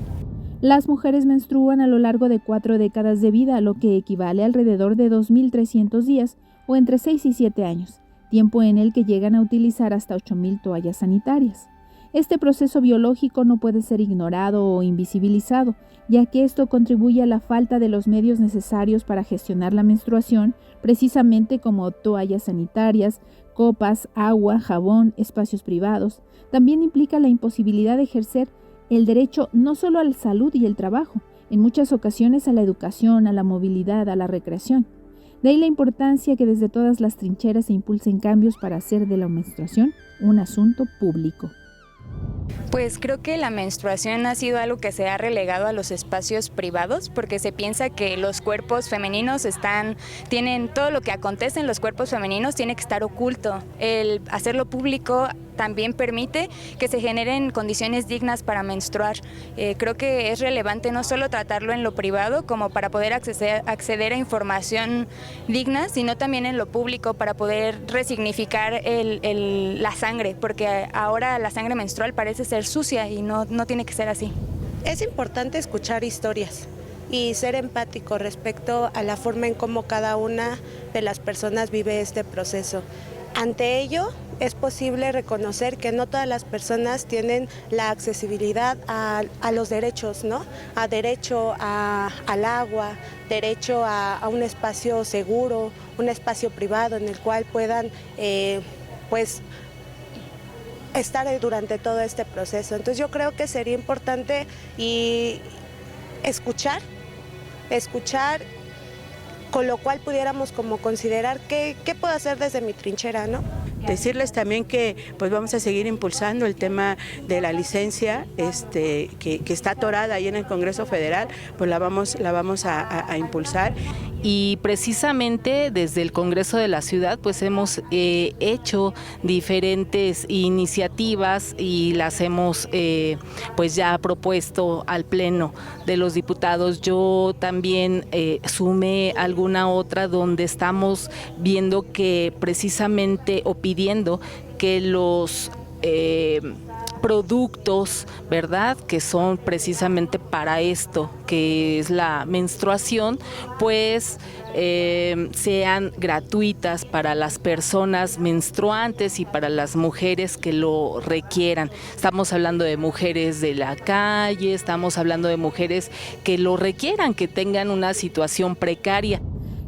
Speaker 4: Las mujeres menstruan a lo largo de 4 décadas de vida, lo que equivale a alrededor de 2.300 días o entre 6 y 7 años, tiempo en el que llegan a utilizar hasta 8.000 toallas sanitarias. Este proceso biológico no puede ser ignorado o invisibilizado, ya que esto contribuye a la falta de los medios necesarios para gestionar la menstruación, precisamente como toallas sanitarias, copas, agua, jabón, espacios privados. También implica la imposibilidad de ejercer el derecho no solo a la salud y el trabajo, en muchas ocasiones a la educación, a la movilidad, a la recreación. De ahí la importancia que desde todas las trincheras se impulsen cambios para hacer de la menstruación un asunto público.
Speaker 6: Pues creo que la menstruación ha sido algo que se ha relegado a los espacios privados, porque se piensa que los cuerpos femeninos tienen todo lo que acontece en los cuerpos femeninos tiene que estar oculto. El hacerlo público también permite que se generen condiciones dignas para menstruar. Creo que es relevante no solo tratarlo en lo privado como para poder acceder a información digna, sino también en lo público para poder resignificar la sangre, porque ahora la sangre menstrual parece ser sucia y no tiene que ser así.
Speaker 7: Es importante escuchar historias y ser empático respecto a la forma en cómo cada una de las personas vive este proceso. Ante ello, es posible reconocer que no todas las personas tienen la accesibilidad a los derechos, ¿no? A derecho al agua, derecho a un espacio seguro, un espacio privado en el cual puedan, estar durante todo este proceso. Entonces yo creo que sería importante escuchar, con lo cual pudiéramos como considerar qué puedo hacer desde mi trinchera, ¿no?
Speaker 25: Decirles también que pues vamos a seguir impulsando el tema de la licencia que está atorada ahí en el Congreso Federal, pues la vamos a impulsar.
Speaker 1: Y precisamente desde el Congreso de la Ciudad pues hemos hecho diferentes iniciativas y las hemos pues ya propuesto al Pleno de los Diputados. Yo también sumé alguna otra donde estamos viendo que precisamente o pidiendo que los productos, ¿verdad?, que son precisamente para esto, que es la menstruación, pues sean gratuitas para las personas menstruantes y para las mujeres que lo requieran. Estamos hablando de mujeres de la calle, estamos hablando de mujeres que lo requieran, que tengan una situación precaria.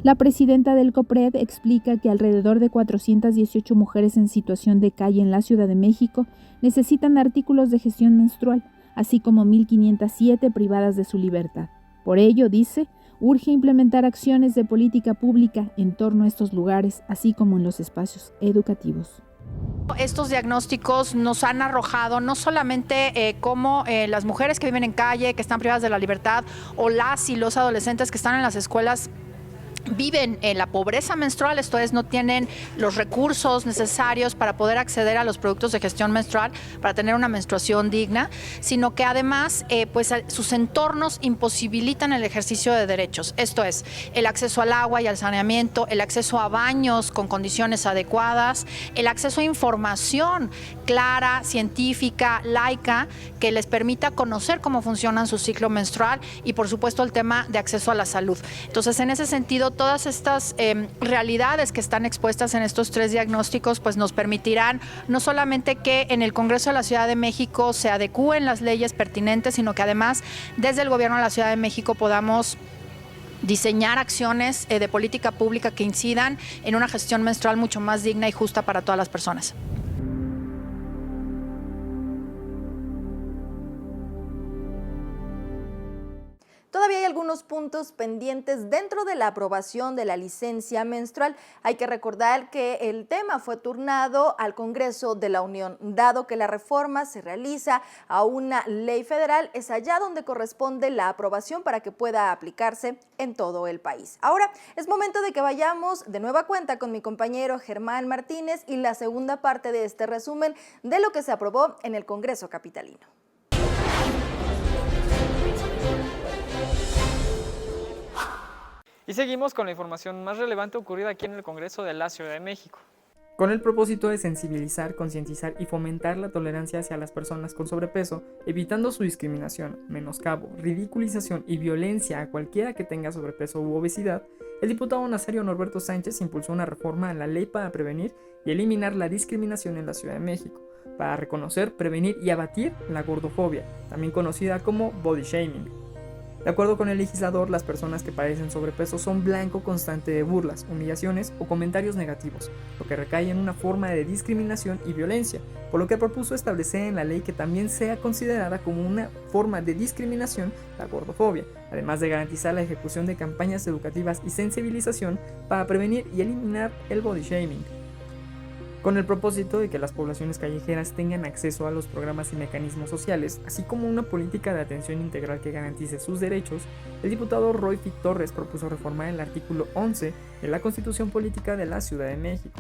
Speaker 4: La presidenta del COPRED explica que alrededor de 418 mujeres en situación de calle en la Ciudad de México necesitan artículos de gestión menstrual, así como 1.507 privadas de su libertad. Por ello, dice, Urge implementar acciones de política pública en torno a estos lugares, así como en los espacios educativos.
Speaker 9: Estos diagnósticos nos han arrojado no solamente cómo las mujeres que viven en calle, que están privadas de la libertad, o las y los adolescentes que están en las escuelas viven en la pobreza menstrual, esto es, no tienen los recursos necesarios para poder acceder a los productos de gestión menstrual, para tener una menstruación digna, sino que además pues sus entornos imposibilitan el ejercicio de derechos. Esto es, el acceso al agua y al saneamiento, el acceso a baños con condiciones adecuadas, el acceso a información clara, científica, laica, que les permita conocer cómo funciona su ciclo menstrual y, por supuesto, el tema de acceso a la salud. Entonces, en ese sentido, todas estas realidades que están expuestas en estos 3 diagnósticos pues nos permitirán no solamente que en el Congreso de la Ciudad de México se adecúen las leyes pertinentes, sino que además desde el Gobierno de la Ciudad de México podamos diseñar acciones de política pública que incidan en una gestión menstrual mucho más digna y justa para todas las personas.
Speaker 2: Todavía hay algunos puntos pendientes dentro de la aprobación de la licencia menstrual. Hay que recordar que el tema fue turnado al Congreso de la Unión. Dado que la reforma se realiza a una ley federal, es allá donde corresponde la aprobación para que pueda aplicarse en todo el país. Ahora es momento de que vayamos de nueva cuenta con mi compañero Germán Martínez y la segunda parte de este resumen de lo que se aprobó en el Congreso capitalino.
Speaker 3: Y seguimos con la información más relevante ocurrida aquí en el Congreso de la Ciudad de México.
Speaker 23: Con el propósito de sensibilizar, concientizar y fomentar la tolerancia hacia las personas con sobrepeso, evitando su discriminación, menoscabo, ridiculización y violencia a cualquiera que tenga sobrepeso u obesidad, el diputado Nazario Norberto Sánchez impulsó una reforma a la ley para prevenir y eliminar la discriminación en la Ciudad de México, para reconocer, prevenir y abatir la gordofobia, también conocida como body shaming. De acuerdo con el legislador, las personas que padecen sobrepeso son blanco constante de burlas, humillaciones o comentarios negativos, lo que recae en una forma de discriminación y violencia, por lo que propuso establecer en la ley que también sea considerada como una forma de discriminación la gordofobia, además de garantizar la ejecución de campañas educativas y sensibilización para prevenir y eliminar el body shaming, con el propósito de que las poblaciones callejeras tengan acceso a los programas y mecanismos sociales, así como una política de atención integral que garantice sus derechos. El diputado Roy F. Torres propuso reformar el artículo 11 de la Constitución Política de la Ciudad de México.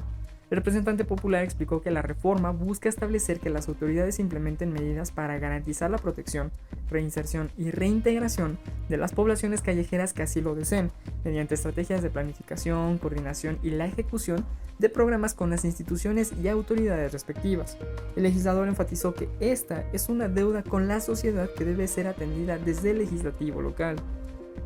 Speaker 23: El representante popular explicó que la reforma busca establecer que las autoridades implementen medidas para garantizar la protección, reinserción y reintegración de las poblaciones callejeras que así lo deseen, mediante estrategias de planificación, coordinación y la ejecución de programas con las instituciones y autoridades respectivas. El legislador enfatizó que esta es una deuda con la sociedad que debe ser atendida desde el legislativo local.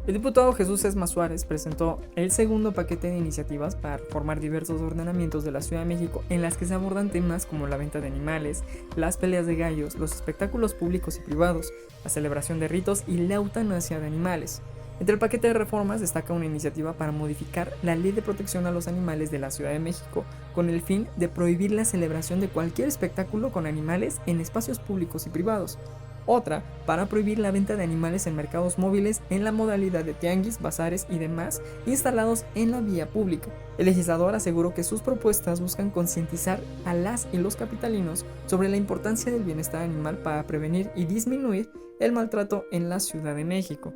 Speaker 23: El diputado Jesús Esma Suárez presentó el segundo paquete de iniciativas para reformar diversos ordenamientos de la Ciudad de México en las que se abordan temas como la venta de animales, las peleas de gallos, los espectáculos públicos y privados, la celebración de ritos y la eutanasia de animales. Entre el paquete de reformas destaca una iniciativa para modificar la Ley de Protección a los Animales de la Ciudad de México, con el fin de prohibir la celebración de cualquier espectáculo con animales en espacios públicos y privados. Otra, para prohibir la venta de animales en mercados móviles en la modalidad de tianguis, bazares y demás instalados en la vía pública. El legislador aseguró que sus propuestas buscan concientizar a las y los capitalinos sobre la importancia del bienestar animal para prevenir y disminuir el maltrato en la Ciudad de México.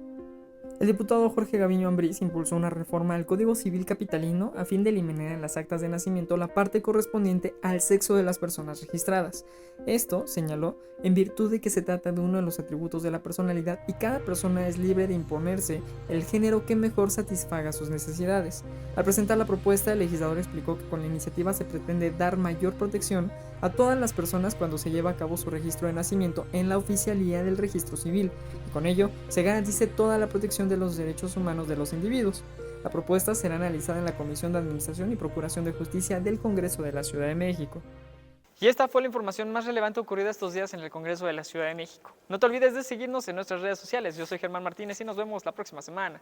Speaker 23: El diputado Jorge Gaviño Ambriz impulsó una reforma al Código Civil capitalino a fin de eliminar en las actas de nacimiento la parte correspondiente al sexo de las personas registradas. Esto, señaló, en virtud de que se trata de uno de los atributos de la personalidad y cada persona es libre de imponerse el género que mejor satisfaga sus necesidades. Al presentar la propuesta, el legislador explicó que con la iniciativa se pretende dar mayor protección a todas las personas cuando se lleva a cabo su registro de nacimiento en la oficialía del registro civil, y con ello se garantice toda la protección de los derechos humanos de los individuos. La propuesta será analizada en la Comisión de Administración y Procuración de Justicia del Congreso de la Ciudad de México.
Speaker 3: Y esta fue la información más relevante ocurrida estos días en el Congreso de la Ciudad de México. No te olvides de seguirnos en nuestras redes sociales. Yo soy Germán Martínez y nos vemos la próxima semana.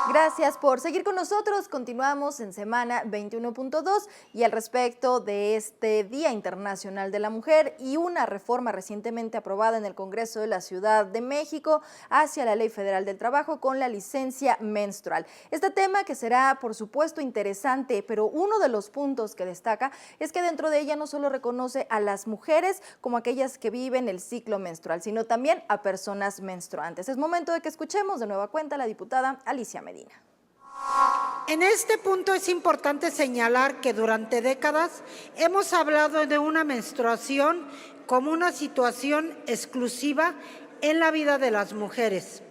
Speaker 2: Gracias por seguir con nosotros. Continuamos en Semana 21.2 y al respecto de este Día Internacional de la Mujer y una reforma recientemente aprobada en el Congreso de la Ciudad de México hacia la Ley Federal del Trabajo con la licencia menstrual. Este tema que será, por supuesto, interesante, pero uno de los puntos que destaca es que dentro de ella no solo reconoce a las mujeres como aquellas que viven el ciclo menstrual, sino también a personas menstruantes. Es momento de que escuchemos de nueva cuenta a la diputada Alicia Medina.
Speaker 13: En este punto es importante señalar que durante décadas hemos hablado de una menstruación como una situación exclusiva en la vida de las mujeres.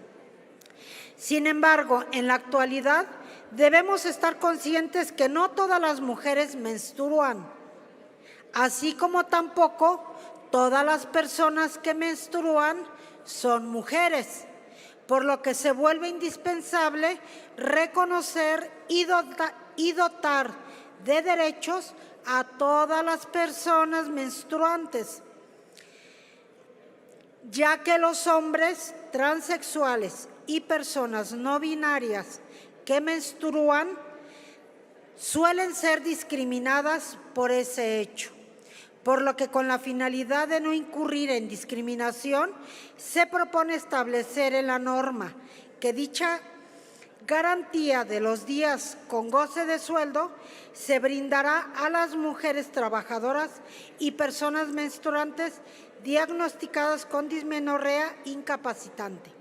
Speaker 13: Sin embargo, en la actualidad debemos estar conscientes que no todas las mujeres menstruan, así como tampoco todas las personas que menstruan son mujeres, por lo que se vuelve indispensable reconocer y dotar de derechos a todas las personas menstruantes, ya que los hombres transexuales y personas no binarias que menstruan suelen ser discriminadas por ese hecho. Por lo que con la finalidad de no incurrir en discriminación, se propone establecer en la norma que dicha garantía de los días con goce de sueldo se brindará a las mujeres trabajadoras y personas menstruantes diagnosticadas con dismenorrea incapacitante.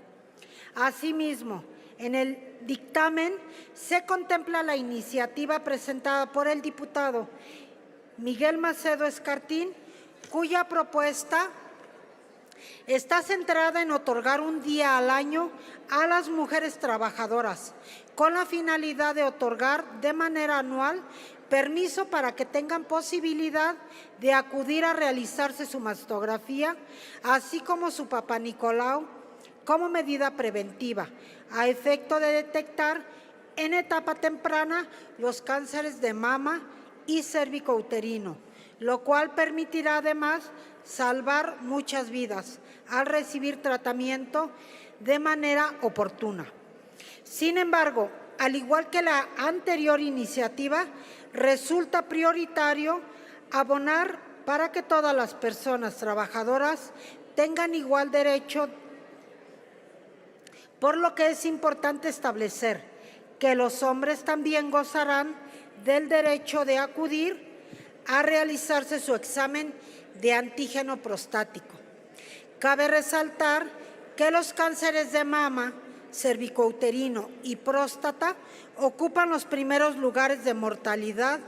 Speaker 13: Asimismo, en el dictamen se contempla la iniciativa presentada por el diputado Miguel Macedo Escartín, cuya propuesta está centrada en otorgar un día al año a las mujeres trabajadoras, con la finalidad de otorgar de manera anual permiso para que tengan posibilidad de acudir a realizarse su mastografía, así como su Papá Nicolau, como medida preventiva, a efecto de detectar en etapa temprana los cánceres de mama y cérvico-uterino, lo cual permitirá además salvar muchas vidas al recibir tratamiento de manera oportuna. Sin embargo, al igual que la anterior iniciativa, resulta prioritario abonar para que todas las personas trabajadoras tengan igual derecho, por lo que es importante establecer que los hombres también gozarán del derecho de acudir a realizarse su examen de antígeno prostático. Cabe resaltar que los cánceres de mama, cervicouterino y próstata ocupan los primeros lugares de mortalidad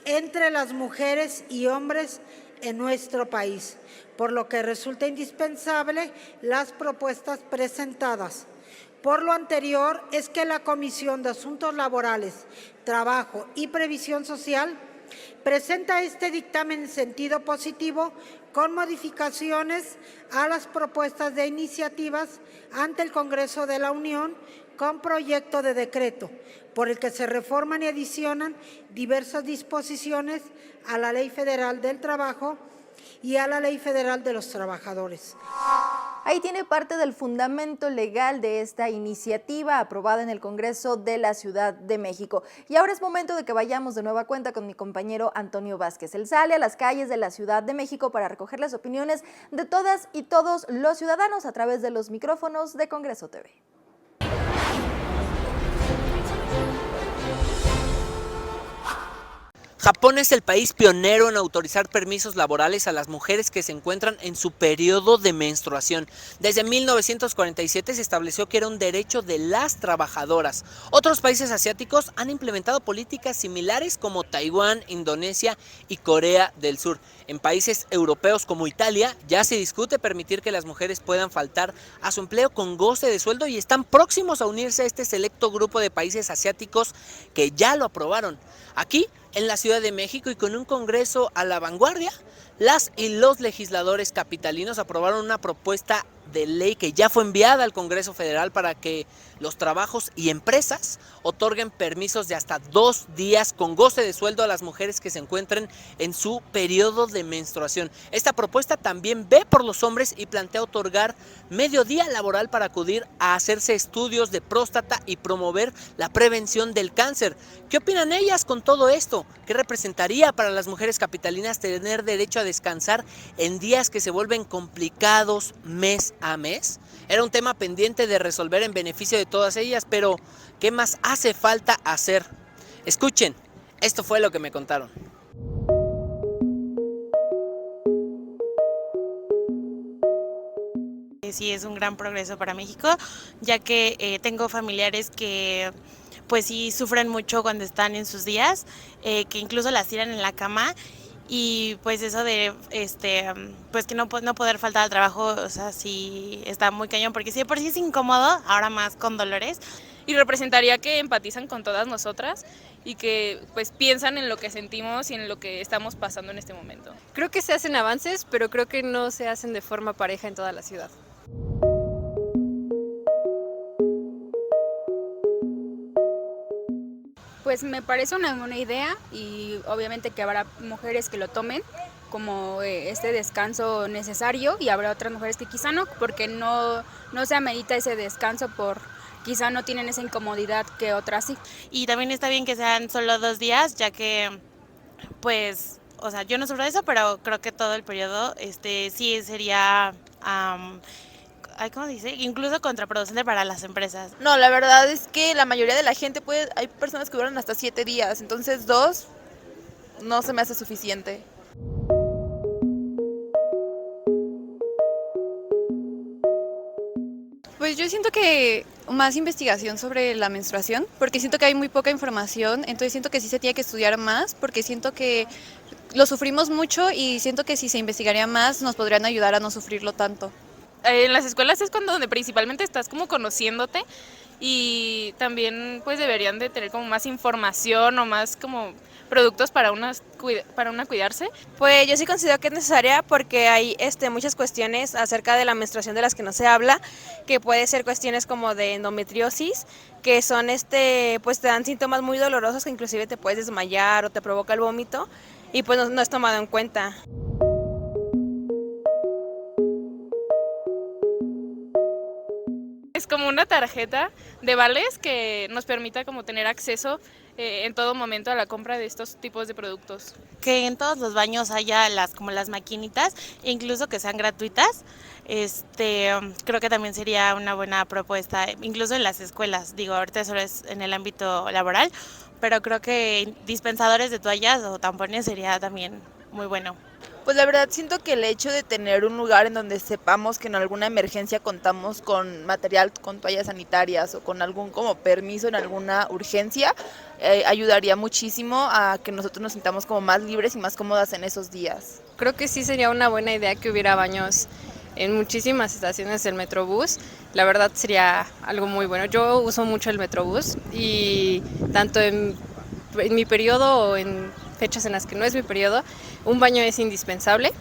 Speaker 13: entre las mujeres y hombres en nuestro país, por lo que resulta indispensable las propuestas presentadas. Por lo anterior, es que la Comisión de Asuntos Laborales, Trabajo y Previsión Social presenta este dictamen en sentido positivo con modificaciones a las propuestas de iniciativas ante el Congreso de la Unión con proyecto de decreto, por el que se reforman y adicionan diversas disposiciones a la Ley Federal del Trabajo y a la Ley Federal de los Trabajadores.
Speaker 2: Ahí tiene parte del fundamento legal de esta iniciativa aprobada en el Congreso de la Ciudad de México. Y ahora es momento de que vayamos de nueva cuenta con mi compañero Antonio Vázquez. Él sale a las calles de la Ciudad de México para recoger las opiniones de todas y todos los ciudadanos a través de los micrófonos de Congreso TV.
Speaker 14: Japón es el país pionero en autorizar permisos laborales a las mujeres que se encuentran en su periodo de menstruación. Desde 1947 se estableció que era un derecho de las trabajadoras. Otros países asiáticos han implementado políticas similares como Taiwán, Indonesia y Corea del Sur. En países europeos como Italia ya se discute permitir que las mujeres puedan faltar a su empleo con goce de sueldo y están próximos a unirse a este selecto grupo de países asiáticos que ya lo aprobaron. Aquí, en la Ciudad de México y con un Congreso a la vanguardia, las y los legisladores capitalinos aprobaron una propuesta de ley que ya fue enviada al Congreso Federal para que los trabajos y empresas otorguen permisos de hasta 2 días con goce de sueldo a las mujeres que se encuentren en su periodo de menstruación. Esta propuesta también ve por los hombres y plantea otorgar medio día laboral para acudir a hacerse estudios de próstata y promover la prevención del cáncer. ¿Qué opinan ellas con todo esto? ¿Qué representaría para las mujeres capitalinas tener derecho a descansar en días que se vuelven complicados mes a mes? Era un tema pendiente de resolver en beneficio de todas ellas, pero ¿qué más hace falta hacer? Escuchen, esto fue lo que me contaron.
Speaker 5: Sí, es un gran progreso para México, ya que tengo familiares que pues sí sufren mucho cuando están en sus días, que incluso las tiran en la cama. Y pues eso de pues que no poder faltar al trabajo, o sea, sí está muy cañón, porque si de por sí es incómodo, ahora más con dolores.
Speaker 21: Y representaría que empatizan con todas nosotras y que pues piensan en lo que sentimos y en lo que estamos pasando en este momento.
Speaker 15: Creo que se hacen avances, pero creo que no se hacen de forma pareja en toda la ciudad.
Speaker 20: Pues me parece una buena idea y obviamente que habrá mujeres que lo tomen como este descanso necesario y habrá otras mujeres que quizá no, porque no se amerita ese descanso por quizá no tienen esa incomodidad que otras sí.
Speaker 5: Y también está bien que sean solo 2 días, ya que pues, o sea, yo no sufro de eso, pero creo que todo el periodo sí sería ¿cómo se dice? Incluso contraproducente para las empresas.
Speaker 17: No, la verdad es que la mayoría de la gente hay personas que duran hasta 7 días, entonces 2 no se me hace suficiente.
Speaker 19: Pues yo siento que más investigación sobre la menstruación, porque siento que hay muy poca información, entonces siento que sí se tiene que estudiar más, porque siento que lo sufrimos mucho y siento que si se investigaría más nos podrían ayudar a no sufrirlo tanto.
Speaker 21: En las escuelas es donde principalmente estás como conociéndote y también pues deberían de tener como más información o más como productos para una cuidarse.
Speaker 22: Pues yo sí considero que es necesaria porque hay muchas cuestiones acerca de la menstruación de las que no se habla, que puede ser cuestiones como de endometriosis, que son pues te dan síntomas muy dolorosos que inclusive te puedes desmayar o te provoca el vómito y pues no es tomado en cuenta.
Speaker 21: Es como una tarjeta de vales que nos permita como tener acceso en todo momento a la compra de estos tipos de productos.
Speaker 5: Que en todos los baños haya como las maquinitas, incluso que sean gratuitas. Creo que también sería una buena propuesta, incluso en las escuelas. Digo, ahorita solo es en el ámbito laboral, pero creo que dispensadores de toallas o tampones sería también muy bueno.
Speaker 17: Pues la verdad siento que el hecho de tener un lugar en donde sepamos que en alguna emergencia contamos con material, con toallas sanitarias o con algún como permiso en alguna urgencia, ayudaría muchísimo a que nosotros nos sintamos como más libres y más cómodas en esos días.
Speaker 15: Creo que sí sería una buena idea que hubiera baños en muchísimas estaciones del Metrobús. La verdad sería algo muy bueno. Yo uso mucho el Metrobús y tanto en mi periodo o en fechas en las que no es mi periodo, un baño es indispensable.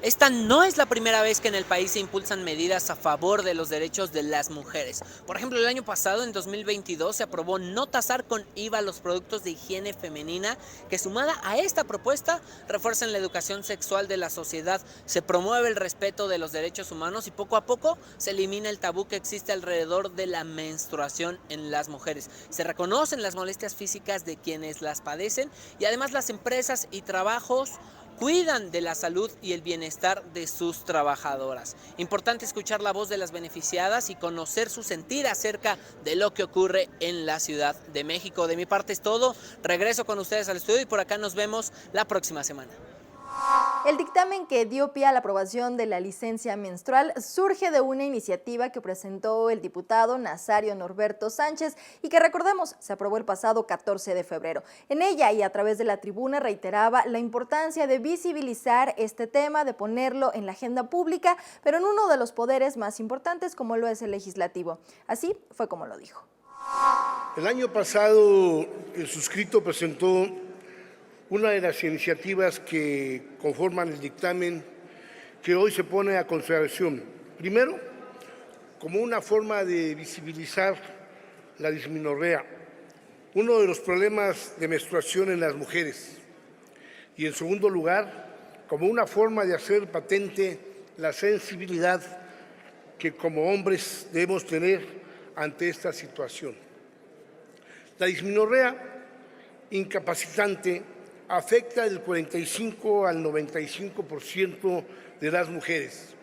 Speaker 14: Esta no es la primera vez que en el país se impulsan medidas a favor de los derechos de las mujeres. Por ejemplo, el año pasado, en 2022, se aprobó no tasar con IVA los productos de higiene femenina, que sumada a esta propuesta, refuerzan la educación sexual de la sociedad, se promueve el respeto de los derechos humanos y poco a poco se elimina el tabú que existe alrededor de la menstruación en las mujeres. Se reconocen las molestias físicas de quienes las padecen y además las empresas y trabajos cuidan de la salud y el bienestar de sus trabajadoras. Importante escuchar la voz de las beneficiadas y conocer su sentir acerca de lo que ocurre en la Ciudad de México. De mi parte es todo. Regreso con ustedes al estudio y por acá nos vemos la próxima semana.
Speaker 2: El dictamen que dio pie a la aprobación de la licencia menstrual surge de una iniciativa que presentó el diputado Nazario Norberto Sánchez y que, recordemos, se aprobó el pasado 14 de febrero. En ella y a través de la tribuna reiteraba la importancia de visibilizar este tema, de ponerlo en la agenda pública, pero en uno de los poderes más importantes como lo es el legislativo. Así fue como lo dijo.
Speaker 10: El año pasado el suscrito presentó una de las iniciativas que conforman el dictamen que hoy se pone a consideración. Primero, como una forma de visibilizar la dismenorrea, uno de los problemas de menstruación en las mujeres, y en segundo lugar, como una forma de hacer patente la sensibilidad que como hombres debemos tener ante esta situación. La dismenorrea incapacitante afecta del 45 al 95% de las mujeres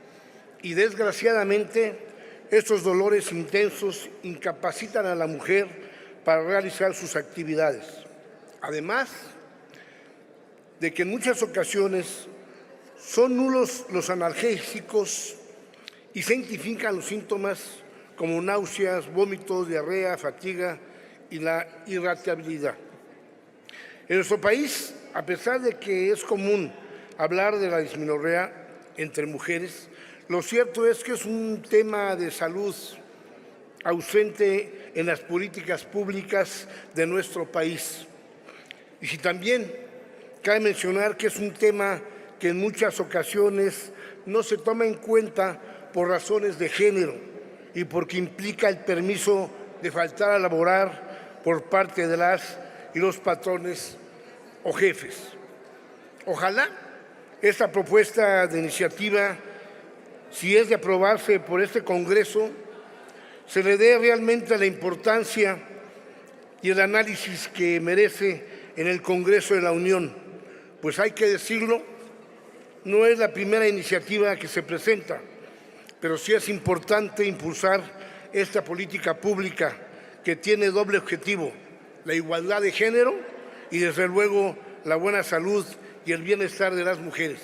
Speaker 10: y desgraciadamente estos dolores intensos incapacitan a la mujer para realizar sus actividades. Además de que en muchas ocasiones son nulos los analgésicos y se identifican los síntomas como náuseas, vómitos, diarrea, fatiga y la irritabilidad. En nuestro país, a pesar de que es común hablar de la dismenorrea entre mujeres, lo cierto es que es un tema de salud ausente en las políticas públicas de nuestro país. Y si también cabe mencionar que es un tema que en muchas ocasiones no se toma en cuenta por razones de género y porque implica el permiso de faltar a laborar por parte de las y los patrones o jefes. Ojalá esta propuesta de iniciativa, si es de aprobarse por este Congreso, se le dé realmente la importancia y el análisis que merece en el Congreso de la Unión, pues hay que decirlo, no es la primera iniciativa que se presenta, pero sí es importante impulsar esta política pública que tiene doble objetivo, la igualdad de género y desde luego la buena salud y el bienestar de las mujeres.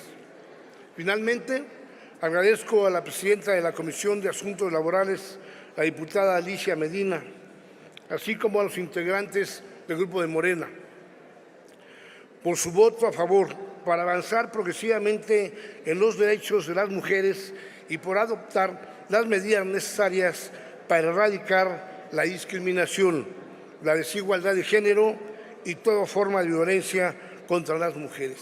Speaker 10: Finalmente, agradezco a la presidenta de la Comisión de Asuntos Laborales, la diputada Alicia Medina, así como a los integrantes del Grupo de Morena, por su voto a favor para avanzar progresivamente en los derechos de las mujeres y por adoptar las medidas necesarias para erradicar la discriminación, la desigualdad de género y toda forma de violencia contra las mujeres.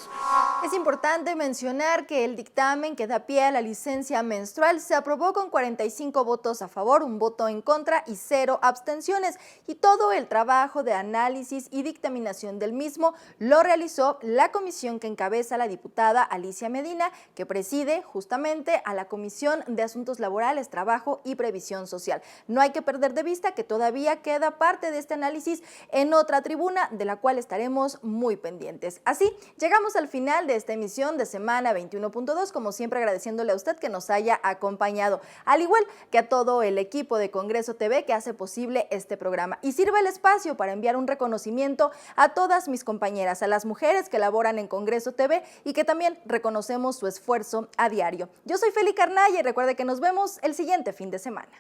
Speaker 2: Es importante mencionar que el dictamen que da pie a la licencia menstrual se aprobó con 45 votos a favor, 1 voto en contra y 0 abstenciones. Y todo el trabajo de análisis y dictaminación del mismo lo realizó la comisión que encabeza la diputada Alicia Medina, que preside justamente a la Comisión de Asuntos Laborales, Trabajo y Previsión Social. No hay que perder de vista que todavía queda parte de este análisis en otra tribuna, de la cual estaremos muy pendientes. Así, llegamos al final de esta emisión de Semana 21.2, como siempre agradeciéndole a usted que nos haya acompañado, al igual que a todo el equipo de Congreso TV que hace posible este programa. Y sirve el espacio para enviar un reconocimiento a todas mis compañeras, a las mujeres que laboran en Congreso TV y que también reconocemos su esfuerzo a diario. Yo soy Feli Carnaya y recuerde que nos vemos el siguiente fin de semana.